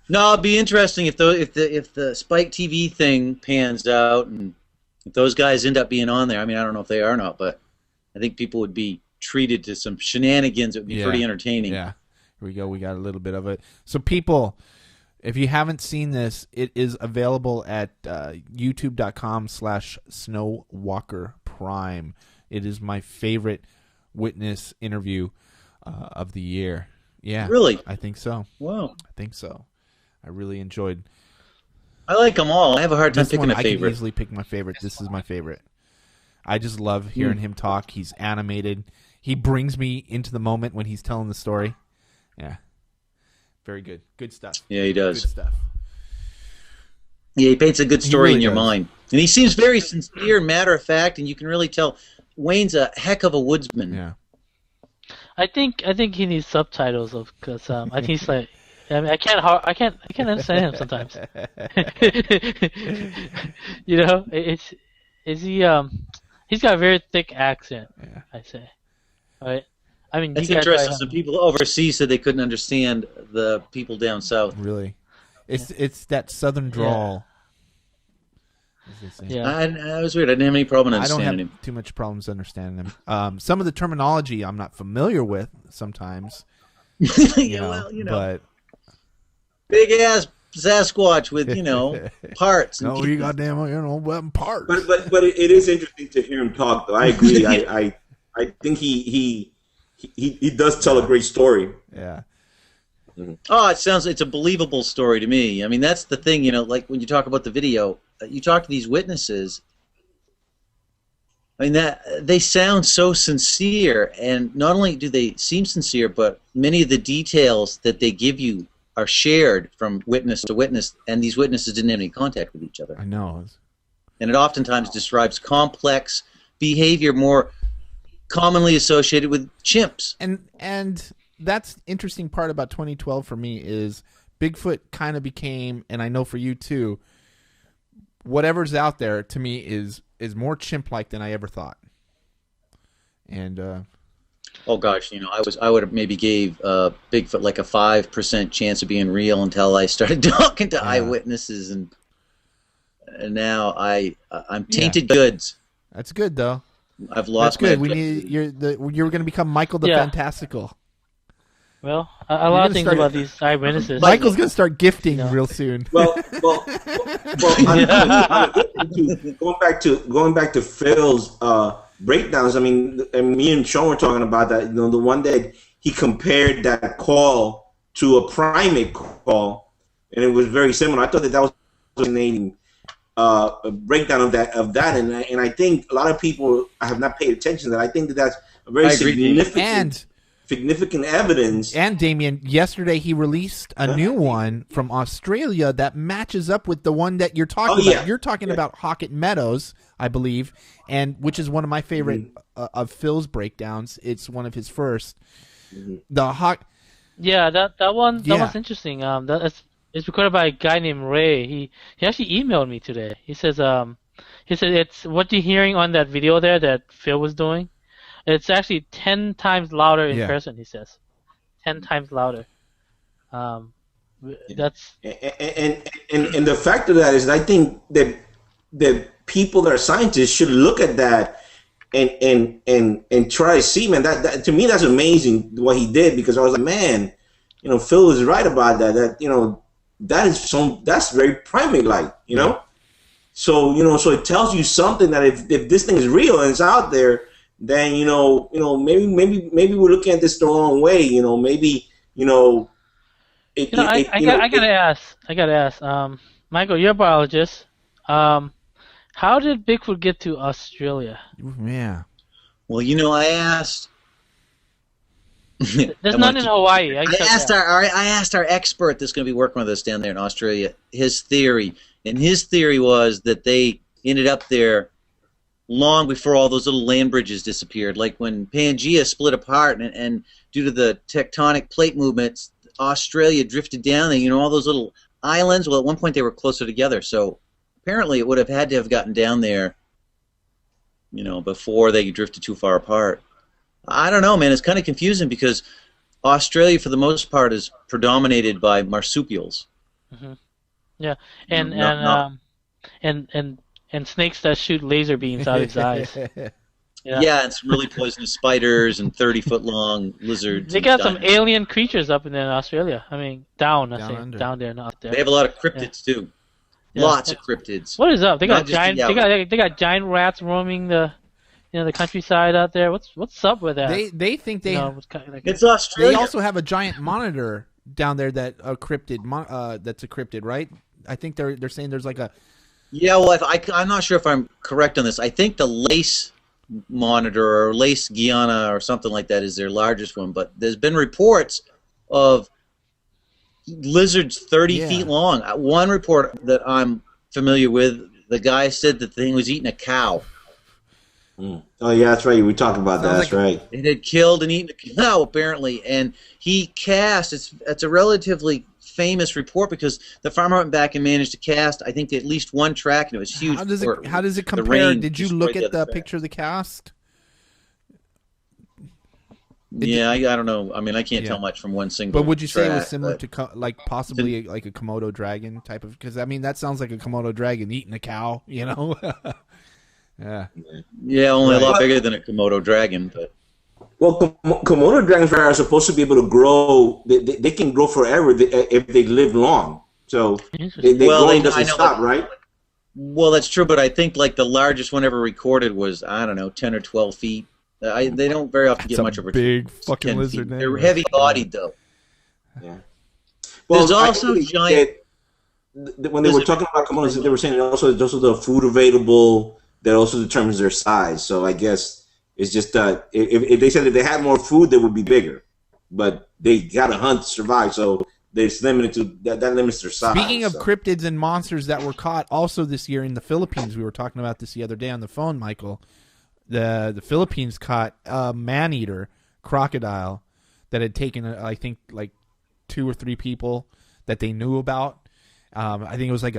No, it'd be interesting if the Spike TV thing pans out and if those guys end up being on there. I mean, I don't know if they are or not, but I think people would be treated to some shenanigans. It would be pretty entertaining. Yeah, here we go. We got a little bit of it. So people, if you haven't seen this, it is available at youtube.com/snowwalkerprime. It is my favorite witness interview of the year. Yeah. Really? I think so. Wow. I think so. I really enjoyed. I like them all. I have a hard time picking a favorite. I can easily pick my favorite. This is my favorite. I just love hearing him talk. He's animated. He brings me into the moment when he's telling the story. Yeah. Very good. Good stuff. Yeah, he does. Good stuff. Yeah, he paints a good story in your mind. And he seems very sincere and matter of fact, and you can really tell Wayne's a heck of a woodsman. Yeah. I think he needs subtitles because I think he's like, I mean, I can't understand him sometimes. You know, he's got a very thick accent. Yeah. I say, right? I mean, that's interesting. Some people overseas said they couldn't understand the people down south. Really, it's that southern drawl. Yeah, I was weird. I didn't have any problem understanding him. I don't have too much problems understanding him. Some of the terminology I'm not familiar with sometimes. But big ass Sasquatch with parts. No, you goddamn parts. But it is interesting to hear him talk. Though I agree. I think he does tell a great story. Yeah. Mm-hmm. Oh, it's a believable story to me. I mean, that's the thing, like when you talk about the video, you talk to these witnesses. I mean, that they sound so sincere, and not only do they seem sincere, but many of the details that they give you are shared from witness to witness, and these witnesses didn't have any contact with each other. I know. And it oftentimes describes complex behavior more commonly associated with chimps. And that's interesting part about 2012 for me is Bigfoot kind of became, and I know for you too, whatever's out there to me is more chimp-like than I ever thought. And oh gosh, I would have maybe gave Bigfoot like a 5% chance of being real until I started talking to eyewitnesses, and now I'm tainted goods. That's good though. I've lost. That's good. You're going to become Michael the Fantastical. Well, a lot of things about these eyewitnesses. Michael's going to start gifting real soon. Well, going back to Phil's breakdowns. I mean, and me and Sean were talking about that. The one that he compared that call to a primate call, and it was very similar. I thought that was fascinating. a breakdown of that, and I think a lot of people have not paid attention to that. I think that's a very significant evidence. And Damien, yesterday he released a new one from Australia that matches up with the one that you're talking about. You're talking about Hawkett Meadows, I believe, and which is one of my favorite of Phil's breakdowns. It's one of his first. The Hawk. Yeah, that one's interesting. It's recorded by a guy named Ray. He actually emailed me today. He said it's what you're hearing on that video there that Phil was doing. It's actually 10 times louder in person. He says, 10 times louder. That's and the fact of that is, I think that people that are scientists should look at that and try to see, man. That to me, that's amazing what he did, because I was like, man, Phil is right about that. That's very primate-like, So so it tells you something, that if this thing is real and it's out there, then maybe we're looking at this the wrong way. I gotta ask. Michael, you're a biologist. How did Bigfoot get to Australia? Yeah. Well, I asked. There's none in Hawaii. I asked our expert that's going to be working with us down there in Australia his theory, and his theory was that they ended up there long before all those little land bridges disappeared. Like when Pangea split apart, and due to the tectonic plate movements, Australia drifted down there. All those little islands. Well, at one point they were closer together, so apparently it would have had to have gotten down there, before they drifted too far apart. I don't know, man. It's kind of confusing because Australia, for the most part, is predominated by marsupials. Mm-hmm. Yeah, and snakes that shoot laser beams out of his eyes. Yeah, and some really poisonous spiders and 30-foot-long lizards. They got some alien creatures up in Australia. I mean, down there, not there. They have a lot of cryptids too. Yeah. Lots of cryptids. What is up? They got giant. They got giant rats roaming the countryside out there. What's up with that? They think they. It's Australia. They also have a giant monitor down there that's a cryptid, right? I think they're saying there's like a. Yeah, well, I'm not sure if I'm correct on this. I think the lace monitor or lace Guyana or something like that is their largest one. But there's been reports of lizards 30 feet long. One report that I'm familiar with, the guy said that the thing was eating a cow. Oh yeah, that's right. We talked about that. That's right. It had killed and eaten a cow apparently, and he cast. It's a relatively famous report because the farmer went back and managed to cast, I think, at least one track, and it was huge. How does it compare? Did you look at the picture of the cast? I don't know. I mean, I can't tell much from one single. But would you say it was similar to possibly like a Komodo dragon type of? Because I mean, that sounds like a Komodo dragon eating a cow. Yeah. Yeah, only a lot bigger than a Komodo dragon, but. Well, Komodo dragons are supposed to be able to grow. They can grow forever if they live long. So growing doesn't stop, right? Well, that's true, but I think like the largest one ever recorded was 10 or 12 feet. They don't very often get much over big fucking lizard. They're heavy bodied though. Yeah. Well, there's also giant. When they were talking about Komodos, they were saying also the food available that also determines their size. So I guess it's just if they said if they had more food, they would be bigger, but they got to hunt to survive. So it's limited to that limits their size. Speaking of cryptids and monsters that were caught also this year in the Philippines, we were talking about this the other day on the phone, Michael. The Philippines caught a man-eater crocodile that had taken, I think, like 2 or 3 people that they knew about. I think it was like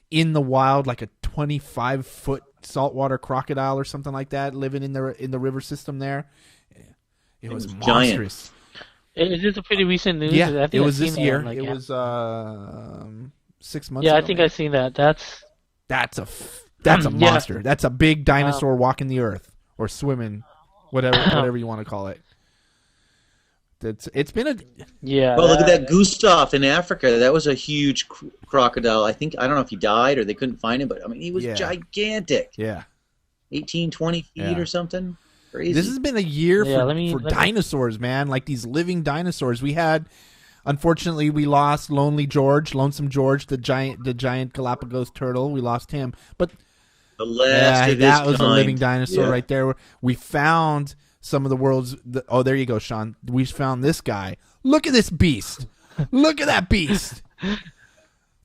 in the wild, like a 25-foot saltwater crocodile or something like that, living in the river system there. It was monstrous. Is this a pretty recent news? Yeah, I think it was this year. Like, it was 6 months ago. Yeah, I think I've seen that. That's a monster. That's a big dinosaur walking the earth or swimming, whatever you want to call it. It's been a Well, look at that Gustav in Africa. That was a huge crocodile. I don't know if he died or they couldn't find him, but I mean he was gigantic. Yeah, 18, 20 feet or something. Crazy. This has been a year for dinosaurs, man. Like these living dinosaurs. We had Unfortunately, we lost Lonesome George, the giant Galapagos turtle. We lost him, but the last of that his was kind. a living dinosaur right there. We found some of the world's. Oh, there you go, Sean. We found this guy. Look at this beast. Look at that beast.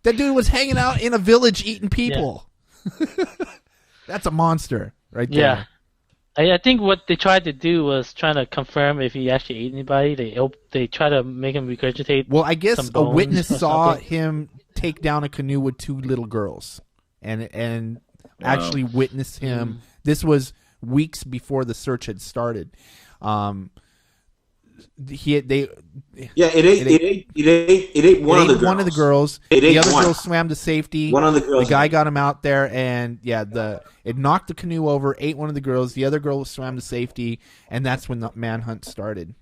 That dude was hanging out in a village eating people. Yeah. That's a monster right there. Yeah. I think what they tried to do was trying to confirm if he actually ate anybody. They try to make him regurgitate. Well, I guess some a witness saw something. him take down a canoe with 2 little girls, and actually witnessed him. This was weeks before the search had started. It ate one of the girls. The other girl swam to safety. One of the girls. The guy got him out there, and it knocked the canoe over, ate one of the girls. The other girl swam to safety, and that's when the manhunt started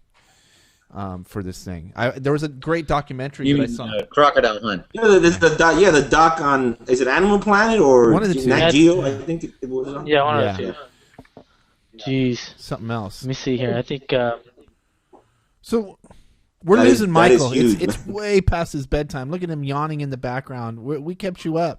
for this thing. There was a great documentary that I saw. Crocodile hunt. The doc on, is it Animal Planet or one of the two? Nat Geo? I think it was on. Yeah, one of the two. Jeez. Something else. Let me see here. I think. So we're losing Michael. Huge, it's way past his bedtime. Look at him yawning in the background. We kept you up.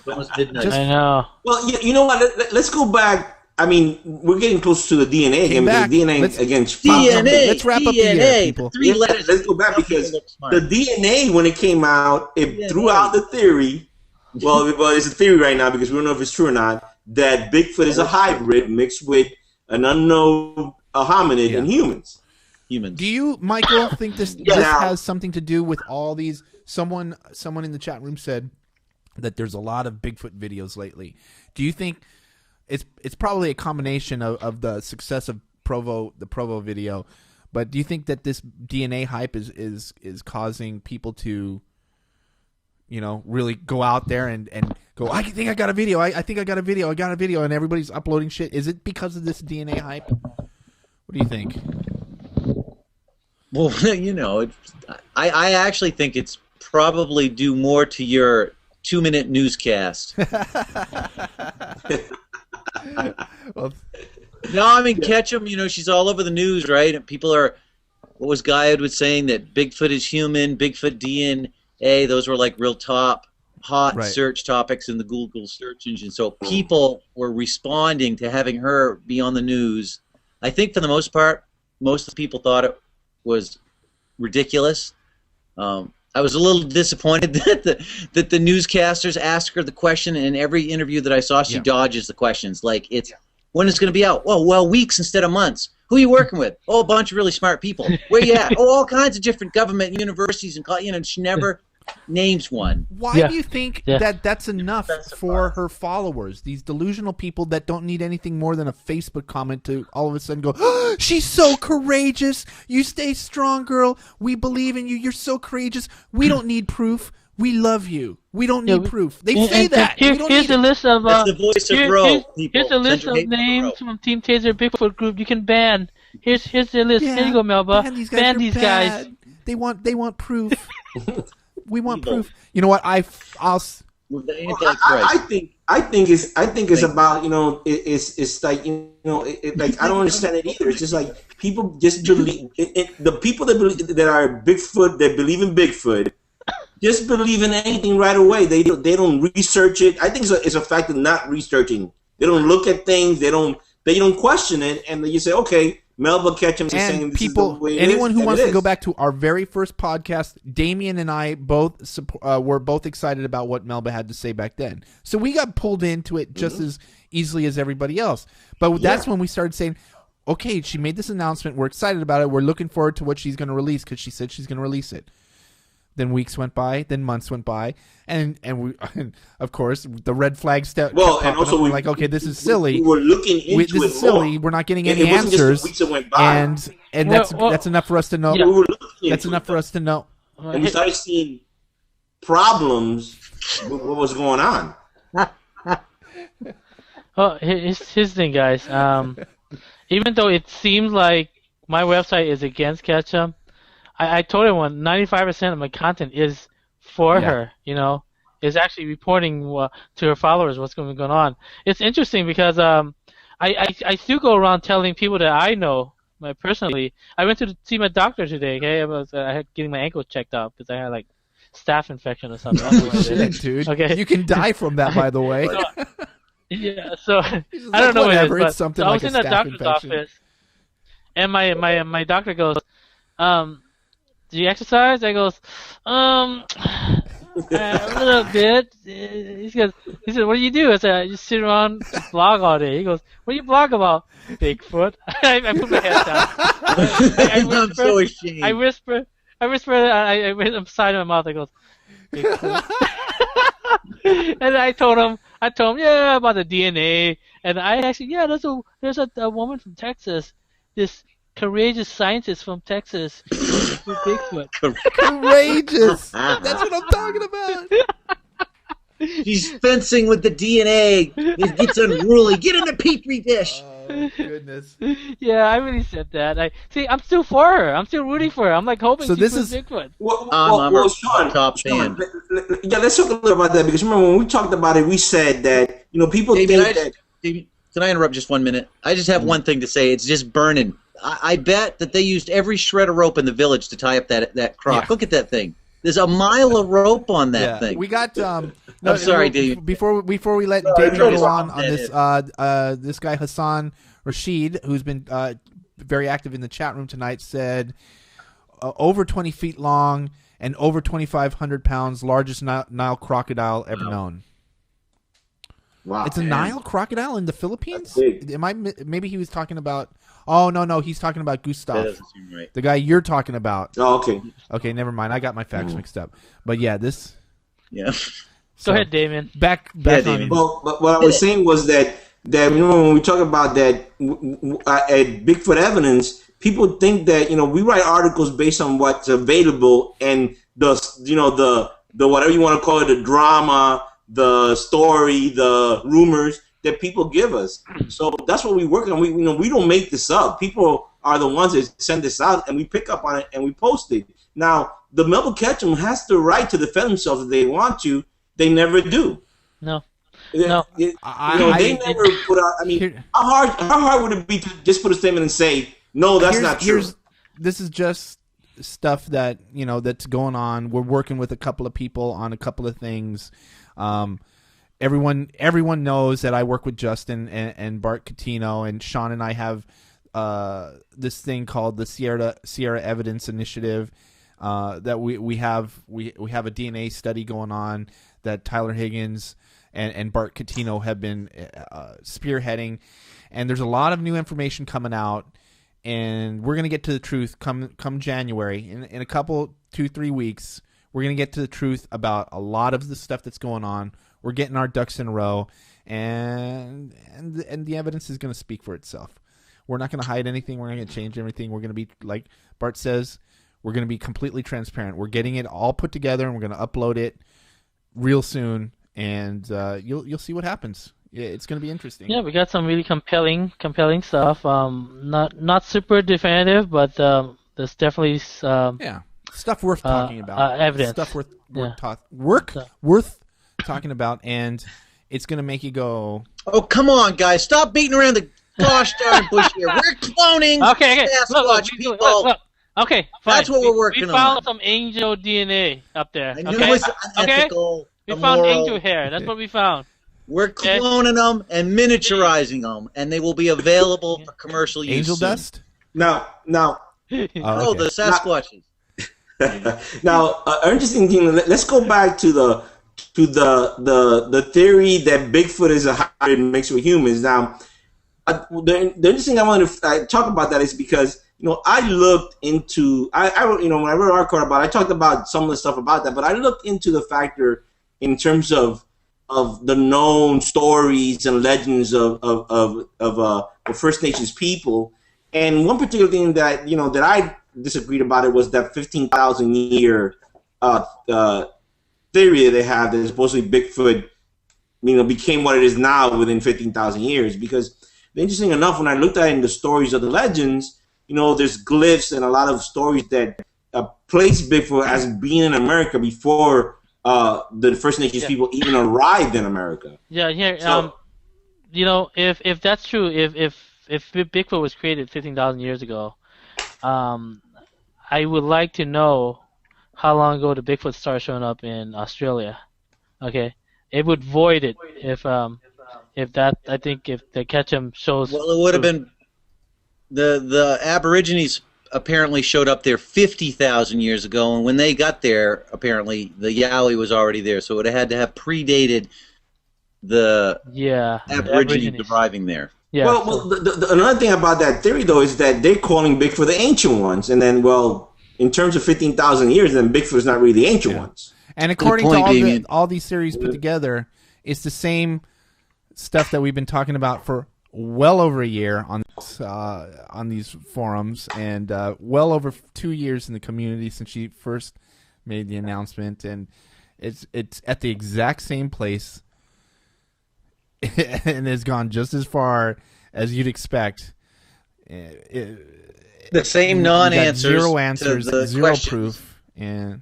Almost midnight. I know. Well, you know what? Let's go back. I mean, we're getting close to the DNA again. Back. Because DNA Let's wrap up the year, people. 3 letters. Let's go back because the DNA, when it came out, it threw out the theory. Well, it's a theory right now because we don't know if it's true or not. That Bigfoot is a hybrid mixed with an unknown hominid and humans. Do you, Michael, think this has something to do with all these? Someone in the chat room said that there's a lot of Bigfoot videos lately. Do you think it's probably a combination of the success of the Provo video, but do you think that this DNA hype is causing people to, really go out there and go, I think I got a video. I think I got a video. I got a video, and everybody's uploading shit. Is it because of this DNA hype? What do you think? Well, I actually think it's probably due more to your 2-minute newscast. No, I mean, Ketchum, she's all over the news, right? And people are, what was Guy Edwards saying, that Bigfoot is human, Bigfoot DNA, those were like real hot search topics in the Google search engine. So people were responding to having her be on the news. I think for the most part, most of the people thought it was ridiculous. I was a little disappointed that the newscasters ask her the question, and in every interview that I saw, she dodges the questions. Like, when is it going to be out? Well, weeks instead of months. Who are you working with? Oh, a bunch of really smart people. Where you at? Oh, all kinds of different government universities, and she never names one. Why do you think that's enough for her followers? These delusional people that don't need anything more than a Facebook comment to all of a sudden go, oh, she's so courageous. You stay strong, girl. We believe in you. You're so courageous. We don't need proof. We love you. We don't need proof. They say that. Here's a list of the voice of Bro. Here's a list of names from Team Taser Bigfoot group you can ban. Here's the list. Here you go, Melba. Ban these guys. They want proof. We want proof. You know what? I think it's about it's like like I don't understand it either. It's just like people just believe the people that are Bigfoot, that believe in Bigfoot, just believe in anything right away. They don't research it. I think it's a fact of not researching. They don't look at things. They don't question it, and you say, okay. Melba Ketchum is saying this is the way it anyone is, who wants to go back to our very first podcast, Damien and I both were both excited about what Melba had to say back then. So we got pulled into it just as easily as everybody else. But that's when we started saying, okay, she made this announcement. We're excited about it. We're looking forward to what she's going to release because she said she's going to release it. Then weeks went by, then months went by, and of course the red flag step. Well, and also we're like, okay, this is silly. We were looking into this is silly. We're not getting any answers, and that's enough for us to know. Yeah. We were that's enough for us to know. And we started seeing problems with what was going on. Oh, here's the thing, guys. Even though it seems like my website is against Ketchum, I told everyone 95% of my content is for her. Is actually reporting to her followers what's going on. It's interesting because I still go around telling people that I know personally, I went to see my doctor today. Okay, I had getting my ankle checked out because I had like staph infection or something. Shit, dude. Okay. You can die from that, by the way. Yeah, so I like, don't know whatever, what it is, it's something so I like was in a the staph doctor's infection. office, and my doctor goes, do you exercise? I goes, a little bit. He said, what do you do? I said, I just sit around and blog all day. He goes, what do you blog about? Bigfoot. I put my head down. I'm so ashamed. I whisper, I went inside my mouth. I goes, Bigfoot. And I told him, yeah, about the DNA. And I actually, yeah, there's a woman from Texas, this courageous scientist from Texas, with Bigfoot. Courageous. That's what I'm talking about. She's fencing with the DNA. It gets unruly. Get in the petri dish. Oh, goodness. Yeah, I really said that. I'm still for her. I'm still rooting for her. I'm like hoping So she this proves is- Bigfoot. I'm Sean, top fan. Yeah, let's talk a little about that because remember when we talked about it, we said that people David, think that. David, can I interrupt just 1 minute? I just have one thing to say. It's just burning. I bet that they used every shred of rope in the village to tie up that croc. Yeah. Look at that thing. There's a mile of rope on that thing. We got. I'm sorry, David. Before we let David go on this, this guy Hassan Rashid, who's been very active in the chat room tonight, said over 20 feet long and over 2,500 pounds, largest Nile crocodile ever known. Wow, It's a Nile crocodile in the Philippines. That's big. Am I? Maybe he was talking about. Oh no, he's talking about Gustav, That doesn't seem right. the guy you're talking about. Oh, okay. Okay, never mind. I got my facts mixed up. But yeah, this. Yeah. Go ahead, Damien. Back Yeah, on. Damien. Well, but what I was saying was that when we talk about that at Bigfoot evidence, people think that we write articles based on what's available and the whatever you want to call it, the drama, the story, the rumors that people give us. So that's what we work on. We don't make this up. People are the ones that send this out, and we pick up on it and we post it. Now, the melba Ketchum has the right to defend themselves if they want to. They never do. No. They never put out. I mean, how hard would it be to just put a statement and say, no, that's not true? This is just stuff that that's going on. We're working with a couple of people on a couple of things. Everyone knows that I work with Justin and Bart Catino, and Sean and I have this thing called the Sierra Evidence Initiative. That we have a DNA study going on that Tyler Higgins and Bart Catino have been spearheading, and there's a lot of new information coming out, and we're gonna get to the truth come January in a couple 2-3 weeks. We're gonna get to the truth about a lot of the stuff that's going on. We're getting our ducks in a row, and the evidence is gonna speak for itself. We're not gonna hide anything. We're not gonna change everything. We're gonna be, like Bart says, we're going to be completely transparent. We're getting it all put together, and we're going to upload it real soon, and you'll see what happens. Yeah, it's going to be interesting. Yeah, we got some really compelling stuff. Not super definitive, but there's definitely stuff worth talking about. Evidence. Stuff worth talking about, and it's going to make you go. Oh, come on, guys! Stop beating around the gosh darn bush here. We're cloning Sasquatch people. Look. Okay, fine. That's what we're working on. We found some angel DNA up there. I knew it was unethical. We found angel hair. That's what we found. We're cloning them and miniaturizing them, and they will be available for commercial use. Angel soon. dust? Now. Oh, the Sasquatches. Now, interesting thing. Let's go back to the theory that Bigfoot is a hybrid mixed with humans. Now, the interesting thing I want to talk about that is because I looked into I wrote when I wrote an article about it, I talked about some of the stuff about that, but I looked into the factor in terms of the known stories and legends of First Nations people, and one particular thing that that I disagreed about it was that 15,000 year theory that they have that supposedly Bigfoot became what it is now within 15,000 years. Because interesting enough, when I looked at it in the stories of the legends, there's glyphs and a lot of stories that place Bigfoot as being in America before the First Nations people even arrived in America. Yeah, here. So, if that's true, if Bigfoot was created 15,000 years ago, I would like to know how long ago the Bigfoot started showing up in Australia. Okay, it would void it if the Ketchum shows. Well, it would have been the Aborigines apparently showed up there 50,000 years ago, and when they got there, apparently the Yowie was already there, so it had to have predated the Aborigines arriving there. Yeah. Well, another thing about that theory, though, is that they're calling Bigfoot the ancient ones, and then, well, in terms of 15,000 years, then Bigfoot's not really the ancient ones. And according to all these theories put together, it's the same stuff that we've been talking about for well over a year on these forums, and well over 2 years in the community since she first made the announcement, and it's at the exact same place, and has gone just as far as you'd expect. The same non-answers, zero answers, zero questions. Proof, and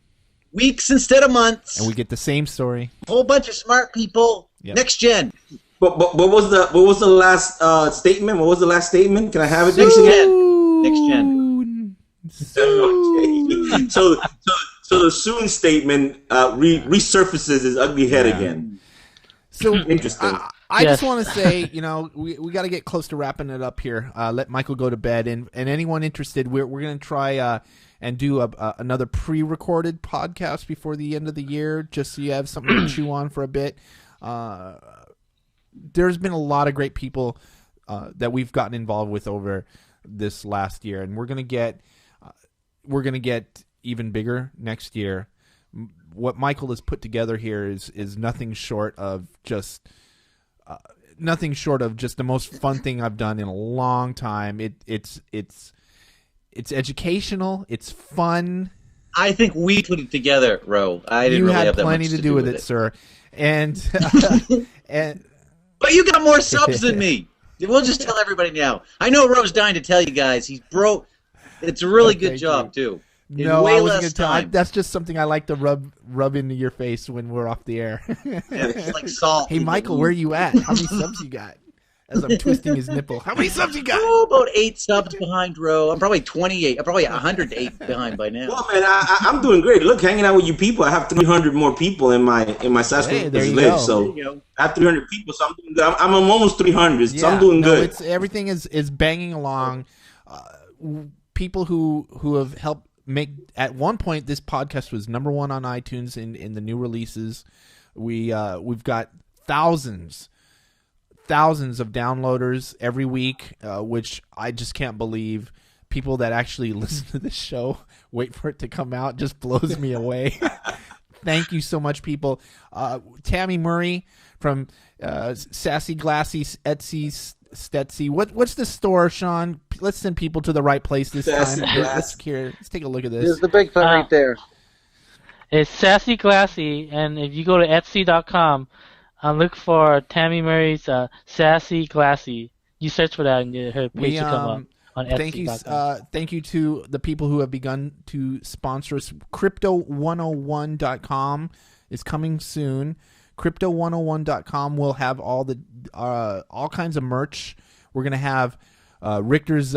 weeks instead of months, and we get the same story. A whole bunch of smart people. Yep. Next gen. But what was the last statement? What was the last statement? Can I have it? Next gen. So the soon statement resurfaces his ugly head again. So interesting. I just want to say, we got to get close to wrapping it up here. Let Michael go to bed, and anyone interested, we're going to try and do another pre-recorded podcast before the end of the year, just so you have something to chew on for a bit. There's been a lot of great people that we've gotten involved with over this last year, and we're gonna get even bigger next year. What Michael has put together here is nothing short of just the most fun thing I've done in a long time. It's educational. It's fun. I think we put it together, Ro. I didn't really have that much plenty to do with it, sir. And but you got more subs than me. We'll just tell everybody now. I know Ro's dying to tell you guys. He's broke. It's a really good job too. No, I wasn't going to tell. That's just something I like to rub into your face when we're off the air. It's like salt. Hey, Michael, where are you at? How many subs you got? As I'm twisting his nipple. How many subs you got? Oh, about 8 subs behind Ro. I'm probably 28. I'm probably 108 behind by now. Well, man, I'm doing great. Look, hanging out with you people, I have 300 more people in my Sasquatch list. So I have 300 people, so I'm doing good. I'm almost 300, so I'm doing good. Everything is banging along. People who have helped make, at one point, this podcast was #1 on iTunes in the new releases. We've got thousands of downloaders every week, which I just can't believe. People that actually listen to this show, wait for it to come out, just blows me away. Thank you so much, people. Tammy Murray from Sassy Glassy Etsy Stetsy. What's the store, Sean? Let's send people to the right place this time. Let's take a look at this. There's the Bigfoot right there. It's Sassy Glassy, and if you go to Etsy.com, look for Tammy Murray's Sassy Glassy. You search for that, and her page will come up on Etsy.com. Thank you to the people who have begun to sponsor us. Crypto101.com is coming soon. Crypto101.com will have all kinds of merch. We're gonna have Richter's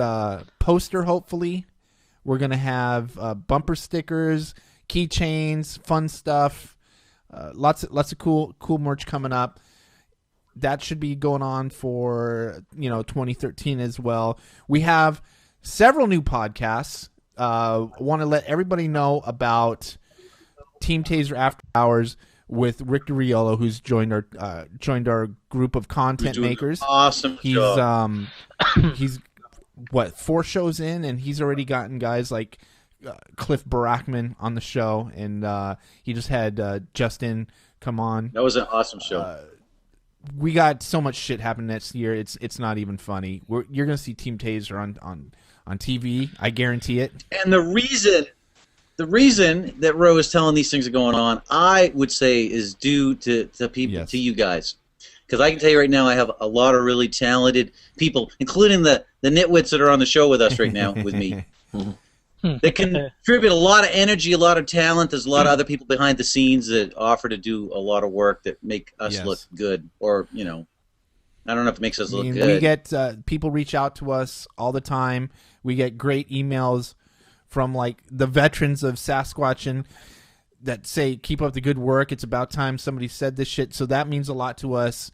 poster. Hopefully, we're gonna have bumper stickers, keychains, fun stuff. Lots of cool merch coming up. That should be going on for 2013 as well. We have several new podcasts. Want to let everybody know about Team Taser After Hours with Richter Riolo, who's joined our group of content makers. Awesome job. He's 4 shows in, and he's already gotten guys like Cliff Barackman on the show, and he just had Justin come on. That was an awesome show. We got so much shit happening next year. It's not even funny. You're gonna see Team Taser on TV. I guarantee it. And the reason that Ro is telling these things are going on, I would say, is due to people, to you guys. Because I can tell you right now, I have a lot of really talented people, including the nitwits that are on the show with us right now with me. They contribute a lot of energy, a lot of talent. There's a lot of other people behind the scenes that offer to do a lot of work that make us look good, or I don't know if it makes us look good. We get people reach out to us all the time. We get great emails from like the veterans of Sasquatch that say, keep up the good work. It's about time somebody said this shit. So that means a lot to us.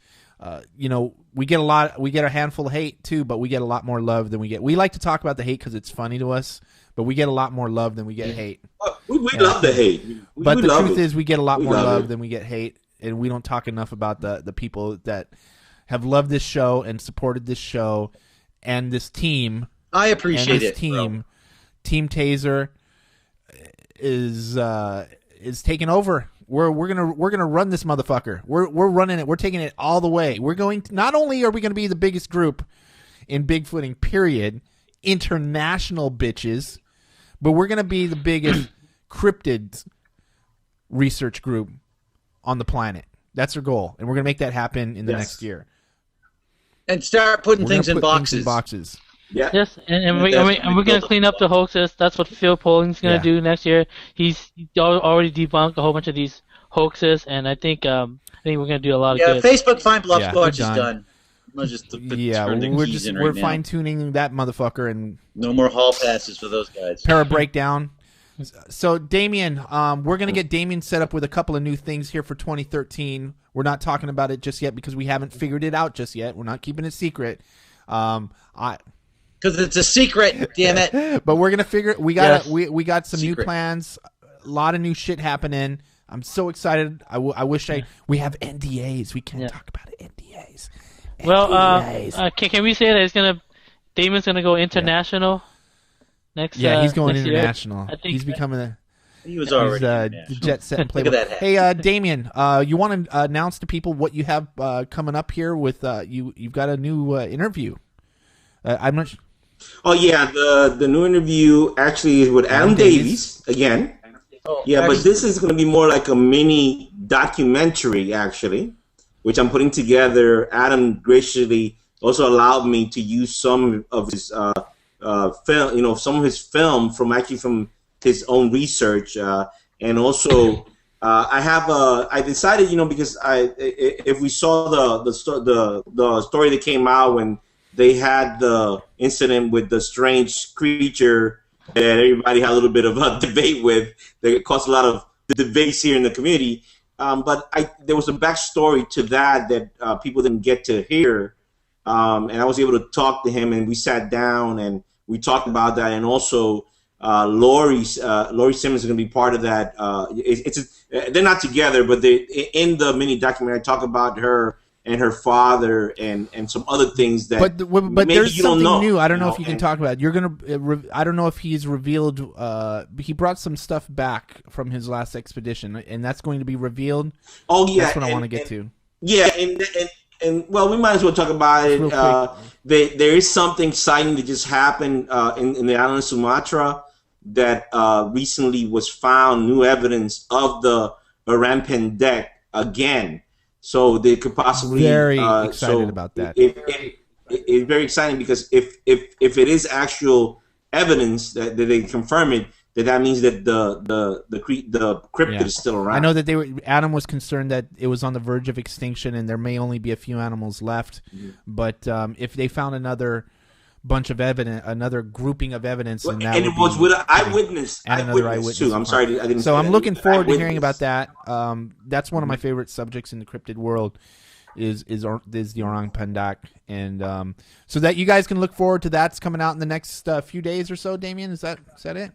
We get a handful of hate too, but we get a lot more love than we get. We like to talk about the hate because it's funny to us, but we get a lot more love than we get hate. We love the hate. But the truth is we get a lot more love than we get hate, and we don't talk enough about the people that have loved this show and supported this show and this team. I appreciate it. Team Taser is taking over. We're gonna run this motherfucker. We're running it. We're taking it all the way. We're going to, not only are we going to be the biggest group in Bigfooting, period, international bitches, but we're going to be the biggest cryptids research group on the planet. That's our goal, and we're going to make that happen in the next year. And start putting things in boxes. Yeah. Yes, and we're going to clean up the hoaxes. That's what Phil Polling's going to do next year. He's already debunked a whole bunch of these hoaxes, and I think we're going to do a lot of good. Yeah, Facebook Find Bluff Squatch is done. We're fine tuning that motherfucker, and no more hall passes for those guys. Para breakdown. So Damien, we're gonna get Damien set up with a couple of new things here for 2013. We're not talking about it just yet because we haven't figured it out just yet. We're not keeping it secret. Because it's a secret, damn it. But we're gonna figure. We got some new plans. A lot of new shit happening. I'm so excited. I wish we have NDAs. We can't talk about it. NDAs. Well, can we say that Damon's gonna go international next? Yeah, he's going next international. Year? I think he's becoming He was already the jet set and playboy. Hey, Damien, you want to announce to people what you have coming up here with you've got a new interview. I'm not. Oh yeah, the new interview actually is with Adam Davies again. But this is going to be more like a mini documentary actually, which I'm putting together. Adam graciously also allowed me to use some of his film, some of his film from his own research, and also I decided, because if we saw the story that came out when they had the incident with the strange creature that everybody had a little bit of a debate with, that caused a lot of debates here in the community. But there was a backstory to that people didn't get to hear, and I was able to talk to him, and we sat down and we talked about that, and also Lori Simmons is going to be part of that. They're not together, but in the mini documentary I talk about her and her father and some other things that but there's something new. I don't know if you can talk about it. You're gonna I don't know if he's revealed he brought some stuff back from his last expedition, and that's going to be revealed. Oh yeah, that's what I want to get to. Yeah, and well, we might as well talk about it. There is something exciting that just happened in the island of Sumatra that recently was found, new evidence of the Rampan deck again. So they could possibly very excited about that. It's very exciting because if it is actual evidence that they confirm it, that means that the cryptid is still around. I know that Adam was concerned that it was on the verge of extinction and there may only be a few animals left. Mm-hmm. But if they found another bunch of evidence, another grouping of evidence, and it was with an eyewitness, another eyewitness too. I'm sorry, I didn't. So I'm looking forward to hearing about that. That's one of my favorite subjects in the cryptid world. Is the orang pendek, and so that you guys can look forward to that's coming out in the next few days or so. Damien, is that it?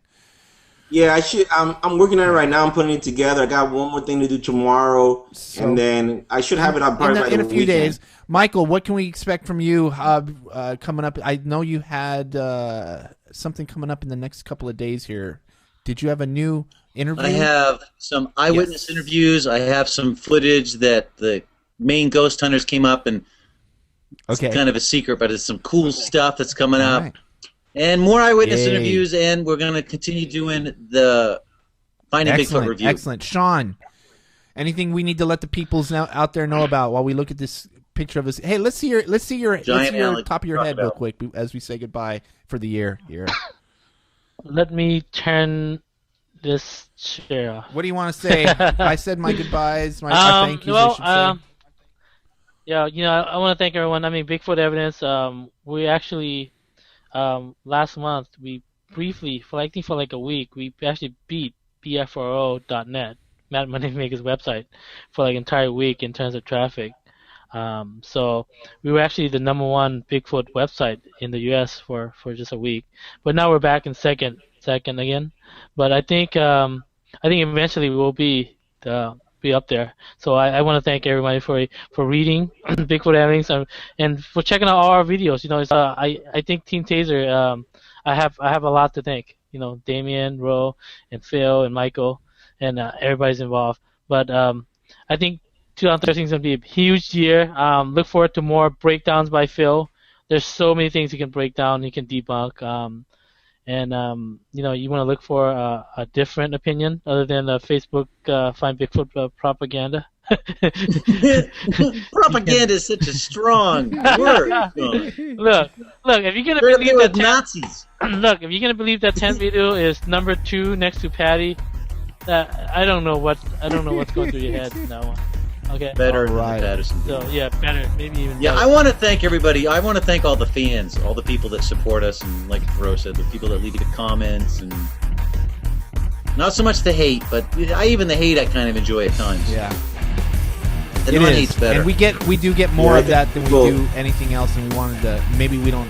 Yeah, I should. I'm working on it right now. I'm putting it together. I got one more thing to do tomorrow, and then I should have it up in a few days. Michael, what can we expect from you coming up? I know you had something coming up in the next couple of days here. Did you have a new interview? I have some eyewitness interviews. I have some footage that the main ghost hunters came up, and it's kind of a secret, but it's some cool stuff that's coming up. Right. And more eyewitness interviews, and we're going to continue doing the Finding Bigfoot review. Excellent. Sean, anything we need to let the peoples out there know about while we look at this picture of us? Hey, let's see your top of your head real quick as we say goodbye for the year here. Let me turn this chair off. What do you want to say? I said my goodbyes, my thank yous. Yeah, I want to thank everyone. I mean, Bigfoot evidence. We actually, last month we briefly, I think for like a week, we actually beat bfro.net, Matt Moneymaker's website, for like an entire week in terms of traffic. So we were actually the #1 Bigfoot website in the U.S. for just a week, but now we're back in second again. But I think eventually we will be up there. So I want to thank everybody for reading Bigfoot evidence and for checking out all our videos. It's, I think Team Taser. I have a lot to thank. Damien, Ro, and Phil and Michael, and everybody's involved. But I think 2013 is going to be a huge year. Look forward to more breakdowns by Phil. There's so many things he can break down, he can debunk. You want to look for a different opinion other than Facebook Find Bigfoot propaganda. Propaganda is such a strong word. Look, if you're going to believe that Nazis. Look, if you're going to believe that 10th video is #2 next to Patty, I don't know what's going through your head in that one. Okay. Better than Patterson. So yeah, better, maybe even. Yeah, better. I want to thank everybody. I want to thank all the fans, all the people that support us, and like Ro said, the people that leave the comments, and not so much the hate, but even the hate I kind of enjoy at times. Yeah. The non-hate's better. And we do get more of that than we do anything else, and we wanted to. Maybe we don't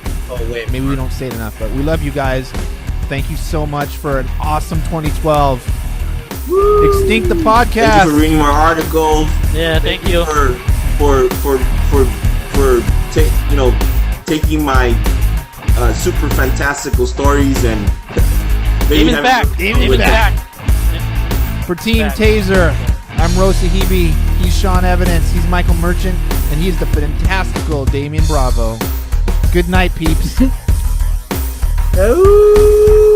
say it enough, but we love you guys. Thank you so much for an awesome 2012. Woo! Extinct the podcast. Thank you for reading my articles. Yeah, thank you for taking my super fantastical stories and David's back. For Team Taser, I'm Rosa Hebe. He's Sean Evidence. He's Michael Merchant, and he's the fantastical Damien Bravo. Good night, peeps. Oh.